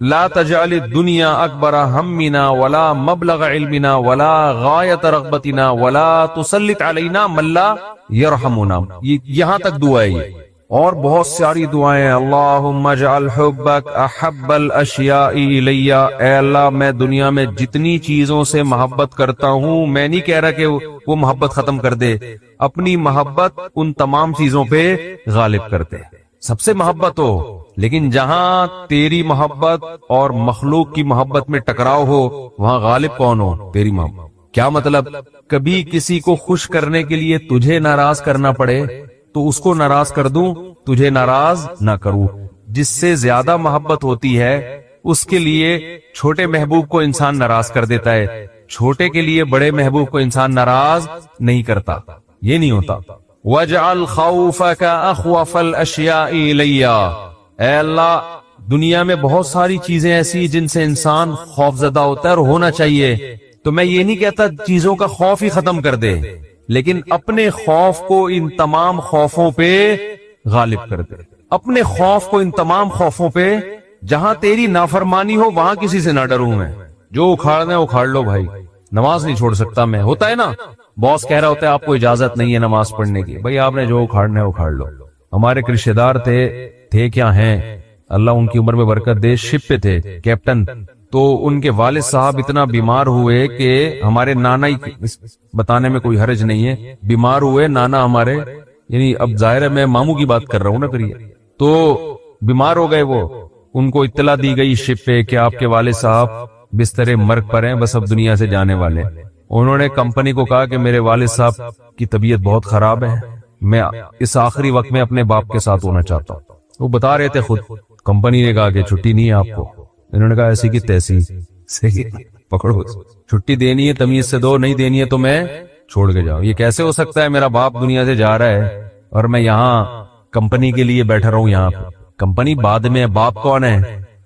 لا تجعل الدنیا اکبر ہمنا ولا مبلغ علمنا ولا غایت رغبتنا ولا تسلط علینا من لا یرحمنا. یہاں تک دعا ہے یہ، اور بہت ساری دعائیں. اللہم اجعل حبک احب الاشیاء الی. اے اللہ میں دنیا میں جتنی چیزوں سے محبت کرتا ہوں، میں نہیں کہہ رہا کہ وہ محبت ختم کر دے، اپنی محبت ان تمام چیزوں پہ غالب کر دے. سب سے محبت ہو، لیکن جہاں تیری محبت اور مخلوق کی محبت میں ٹکراؤ ہو، وہاں غالب کون ہو؟ تیری محبت. کیا مطلب؟ کبھی کسی کو خوش کرنے کے لیے تجھے ناراض کرنا پڑے تو اس کو ناراض کر دوں، تجھے ناراض نہ کروں. جس سے زیادہ محبت ہوتی ہے اس کے لیے چھوٹے محبوب کو انسان ناراض کر دیتا ہے، چھوٹے کے لیے بڑے محبوب کو انسان ناراض نہیں کرتا. یہ نہیں ہوتا. وَاجْعَلْ خَوْفَكَ أَخْوَفَ الْأَشْيَاءِ إِلَيَّ. اے اللہ دنیا میں بہت ساری چیزیں ایسی جن سے انسان خوف زدہ ہوتا ہے اور ہونا چاہیے. تو میں یہ نہیں کہتا چیزوں کا خوف ہی ختم کر دے، لیکن اپنے خوف کو ان تمام خوفوں پہ غالب کر دے. اپنے خوف کو ان تمام خوفوں پہ، جہاں تیری نافرمانی ہو وہاں کسی سے نہ ڈروں میں. جو اکھاڑنا ہے اکھاڑ لو بھائی، نماز نہیں چھوڑ سکتا میں. ہوتا ہے نا، باس کہہ رہا ہوتا ہے آپ کو اجازت نہیں ہے نماز پڑھنے کی، بھائی آپ نے جو اکھاڑنا ہے اکھاڑ لو. ہمارے ایک رشتے دار تھے کیا ہیں، اللہ ان کی عمر میں برکت دے، شپ پہ تھے کیپٹن. تو ان کے والد صاحب اتنا بیمار ہوئے کہ ہمارے نانا ہی، بتانے میں کوئی حرج نہیں ہے، بیمار ہوئے نانا ہمارے، یعنی اب ظاہر ہے میں ماموں کی بات کر رہا ہوں نا کریے. تو بیمار ہو گئے وہ، ان کو اطلاع دی گئی شپ پہ کہ آپ کے والد صاحب بستر مرگ پر ہیں، بس اب دنیا سے جانے والے. انہوں نے کمپنی کو کہا کہ میرے والد صاحب کی طبیعت بہت خراب ہے، میں اس آخری وقت میں اپنے باپ کے ساتھ ہونا چاہتا ہوں. وہ بتا رہے تھے خود. کمپنی نے کہا کہ چھٹی نہیں ہے آپ کو. انہوں نے کہا ایسی کی تیسی، پکڑو چھٹی دینی ہے تمیز سے دو، نہیں دینی ہے تو میں چھوڑ کے جاؤں. یہ کیسے ہو سکتا ہے؟ میرا باپ دنیا سے جا رہا ہے اور میں یہاں کمپنی کے لیے بیٹھا رہا ہوں. یہاں پہ کمپنی بعد میں ہے، باپ کون ہے؟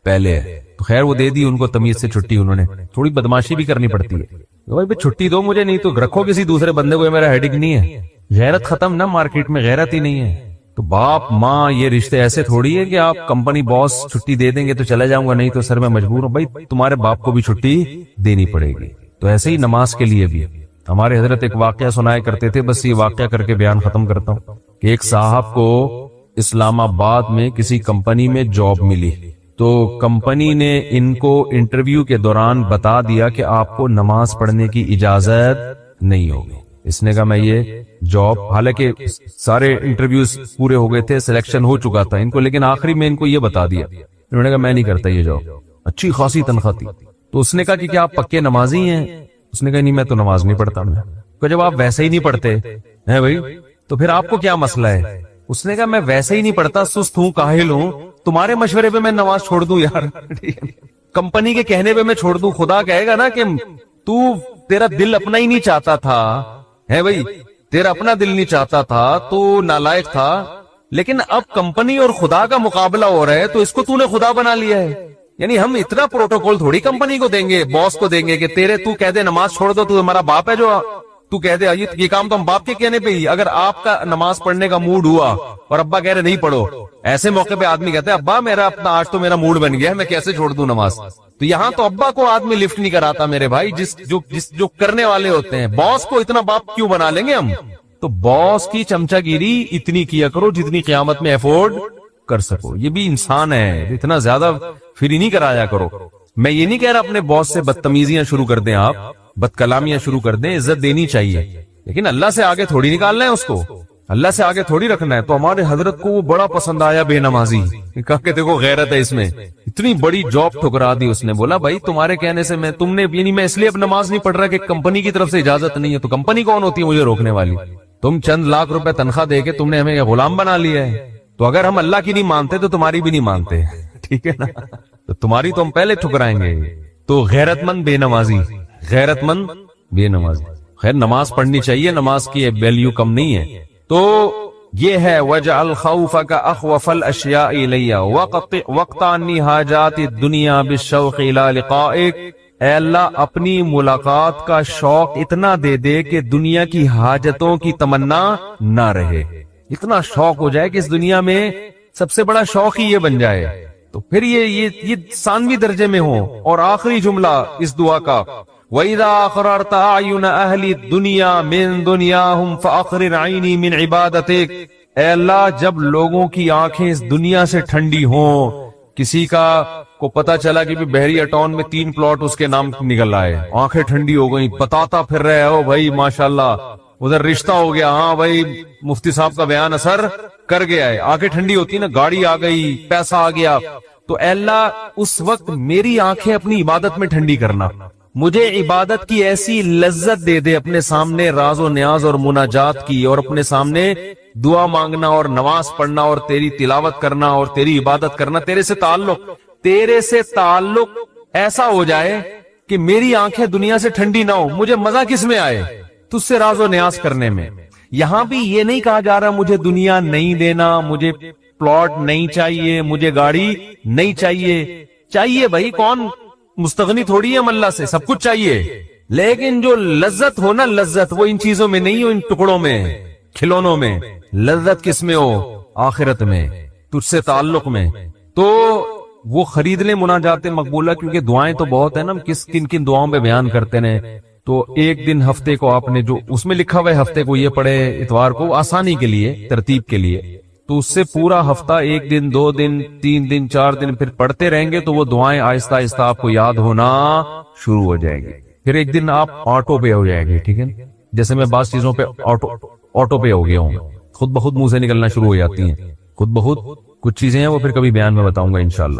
پہلے ہے. تو خیر وہ دے دی ان کو تمیز سے چھٹی. انہوں نے تھوڑی بدماشی بھی کرنی پڑتی ہے، بھائی چھٹی دو مجھے، نہیں تو رکھو کسی دوسرے بندے کو، میرا ہیڈک نہیں ہے. غیرت ختم نا، مارکیٹ میں غیرت ہی نہیں ہے. تو باپ ماں یہ رشتے ایسے تھوڑی ہے کہ آپ کمپنی باس چھٹی دے دیں گے تو چلے جاؤں گا، نہیں تو سر میں مجبور ہوں. بھائی تمہارے باپ کو بھی چھٹی دینی پڑے گی. تو ایسے ہی نماز کے لیے بھی ہمارے حضرت ایک واقعہ سنایا کرتے تھے، بس یہ واقعہ کر کے بیان ختم کرتا ہوں کہ ایک صاحب کو اسلام آباد میں کسی کمپنی میں جاب ملی. تو کمپنی نے ان کو انٹرویو کے دوران بتا دیا کہ آپ کو نماز پڑھنے کی اجازت نہیں ہوگی. اس نے کہا میں یہ جاب، حالانکہ سارے انٹرویوز پورے ہو گئے تھے، سلیکشن ہو چکا تھا ان کو، لیکن آخری میں ان کو یہ بتا دیا. انہوں نے کہا میں نہیں کرتا یہ جاب. اچھی خاصی تنخواہ تھی. تو اس نے کہا کہ کیا آپ پکے نمازی ہیں؟ اس نے کہا نہیں میں تو نماز نہیں پڑھتا. میں جب آپ ویسے ہی نہیں پڑھتے ہیں بھائی تو پھر آپ کو کیا مسئلہ ہے؟ اس نے کہا میں ویسے ہی نہیں پڑھتا، سست ہوں، کاہل ہوں، تمہارے مشورے پہ میں نماز چھوڑ دوں یار؟ کمپنی کے کہنے پہ میں چھوڑ دوں؟ خدا کہے گا نا کہ تیرا دل اپنا ہی نہیں چاہتا تھا، ہے بھائی تیرا اپنا دل نہیں چاہتا تھا تو نالائق تھا، لیکن اب کمپنی اور خدا کا مقابلہ ہو رہا ہے تو اس کو تو نے خدا بنا لیا ہے. یعنی ہم اتنا پروٹوکول تھوڑی کمپنی کو دیں گے، باس کو دیں گے کہ تو کہہ دے نماز چھوڑ دو، تو ہمارا باپ ہے جو تو کہہ دے یہ کام تو ہم باپ کے کہنے پہ ہی. اگر آپ کا نماز پڑھنے کا موڈ ہوا اور ابا کہہ رہے نہیں پڑھو، ایسے موقع پہ آدمی کہتا ہے ابا میرا اپنا آج تو میرا موڈ بن گیا ہے، میں کیسے چھوڑ دوں نماز؟ تو یہاں تو ابا کو آدمی لفٹ نہیں کراتا میرے بھائی، جو کرنے والے ہوتے ہیں. باس کو اتنا باپ کیوں بنا لیں گے ہم؟ تو باس کی چمچا گیری اتنی کیا کرو جتنی قیامت میں افورڈ کر سکو. یہ بھی انسان ہے، اتنا زیادہ فری نہیں کرایا کرو. میں یہ نہیں کہہ رہا اپنے باس سے بدتمیزیاں شروع کر دیں، آپ بد کلامیاں شروع کر دیں، عزت دینی چاہیے، لیکن اللہ سے آگے تھوڑی نکالنا ہے اس کو، اللہ سے آگے تھوڑی رکھنا ہے. تو ہمارے حضرت کو وہ بڑا پسند آیا بے نمازی، کہا کہ دیکھو غیرت ہے اس میں. اتنی بڑی جاب ٹھکرا دی اس نے. بولا بھائی تمہارے کہنے سے تم نے، یعنی میں اس لیے اب نماز نہیں پڑھ رہا کہ کمپنی کی طرف سے اجازت نہیں ہے. تو کمپنی کون ہوتی ہے مجھے روکنے والی؟ تم چند لاکھ روپے تنخواہ دے کے تم نے ہمیں غلام بنا لیا ہے. تو اگر ہم اللہ کی نہیں مانتے تو تمہاری بھی نہیں مانتے، ٹھیک ہے نا؟ تو تمہاری تو ہم پہلے ٹھکرائیں گے. تو غیرت مند بے نمازی، غیرت مند بے نمازی. خیر نماز پڑھنی چاہیے، نماز کی ویلیو کم نہیں ہے. تو یہ ہے وَجْعَلْ خَوْفَكَ أَخْوَفَ الْأَشْيَاءِ إِلَيَّ وَقْتَ عَنِّي حَاجَاتِ الدُّنْيَا بِالشَّوْقِ إِلَىٰ لِقَائِكَ. اے اللہ اپنی ملاقات کا شوق اتنا دے دے کہ دنیا کی حاجتوں کی تمنا نہ رہے. اتنا شوق ہو جائے کہ اس دنیا میں سب سے بڑا شوق ہی یہ بن جائے تو پھر یہ ثانوی درجے میں ہو. اور آخری جملہ اس دعا کا وَإِذَا أَخْرَرْتَ أَعْيُنَ أَهْلِ الدُّنْيَا مِن دُنْيَاهُمْ فَأَخْرِرْ عَيْنِي مِنْ عِبَادَتِكَ. اے اللہ جب لوگوں کی آنکھیں اس دنیا سے ٹھنڈی ہوں، کسی کو پتا چلا کہ بحریہ ٹاؤن میں 3 پلاٹ اس کے نام نکل آئے، آنکھیں ٹھنڈی ہو گئی، بتاتا پھر رہے ہو بھائی ماشاءاللہ ادھر رشتہ ہو گیا، ہاں بھائی مفتی صاحب کا بیان اثر کر گیا ہے، آنکھیں ٹھنڈی ہوتی نا، گاڑی آ گئی، پیسہ آ گیا. تو اے اللہ اس وقت میری آنکھیں اپنی عبادت میں ٹھنڈی کرنا، مجھے عبادت کی ایسی لذت دے دے، اپنے سامنے راز و نیاز اور مناجات کی، اور اپنے سامنے دعا مانگنا اور نماز پڑھنا اور تیری تلاوت کرنا اور تیری عبادت کرنا، تیرے سے تعلق ایسا ہو جائے کہ میری آنکھیں دنیا سے ٹھنڈی نہ ہو، مجھے مزہ کس میں آئے؟ تجھ سے راز و نیاز کرنے میں. یہاں بھی یہ نہیں کہا جا رہا مجھے دنیا نہیں دینا، مجھے پلاٹ نہیں چاہیے، مجھے گاڑی نہیں چاہیے بھائی، کون مستغنی تھوڑی ہے ہم اللہ سے، سب کچھ چاہیے، لیکن جو لذت ہو نا، لذت وہ ان چیزوں میں نہیں ہو، ان ٹکڑوں میں، کھلونوں میں. لذت کس میں ہو؟ آخرت میں، تجھ سے تعلق میں. تو وہ خرید لیں مناجات مقبولہ، کیونکہ دعائیں تو بہت ہیں نا، کن دعاؤں پہ بیان کرتے ہیں. تو ایک دن ہفتے کو آپ نے جو اس میں لکھا ہوا ہے ہفتے کو یہ پڑھے، اتوار کو آسانی کے لیے، ترتیب کے لیے، تو اس سے پورا ہفتہ 1 دن 2 دن 3 دن 4 دن پھر پڑھتے رہیں گے تو وہ دعائیں آہستہ آہستہ آپ کو یاد ہونا شروع ہو جائے گی. پھر ایک دن آپ آٹو پہ ہو جائے گے. ٹھیک ہے، جیسے میں بعض چیزوں پہ آٹو پہ ہو گیا ہوں، خود بخود منہ سے نکلنا شروع ہو جاتی ہیں، خود بخود. کچھ چیزیں ہیں وہ پھر کبھی بیان میں بتاؤں گا انشاءاللہ.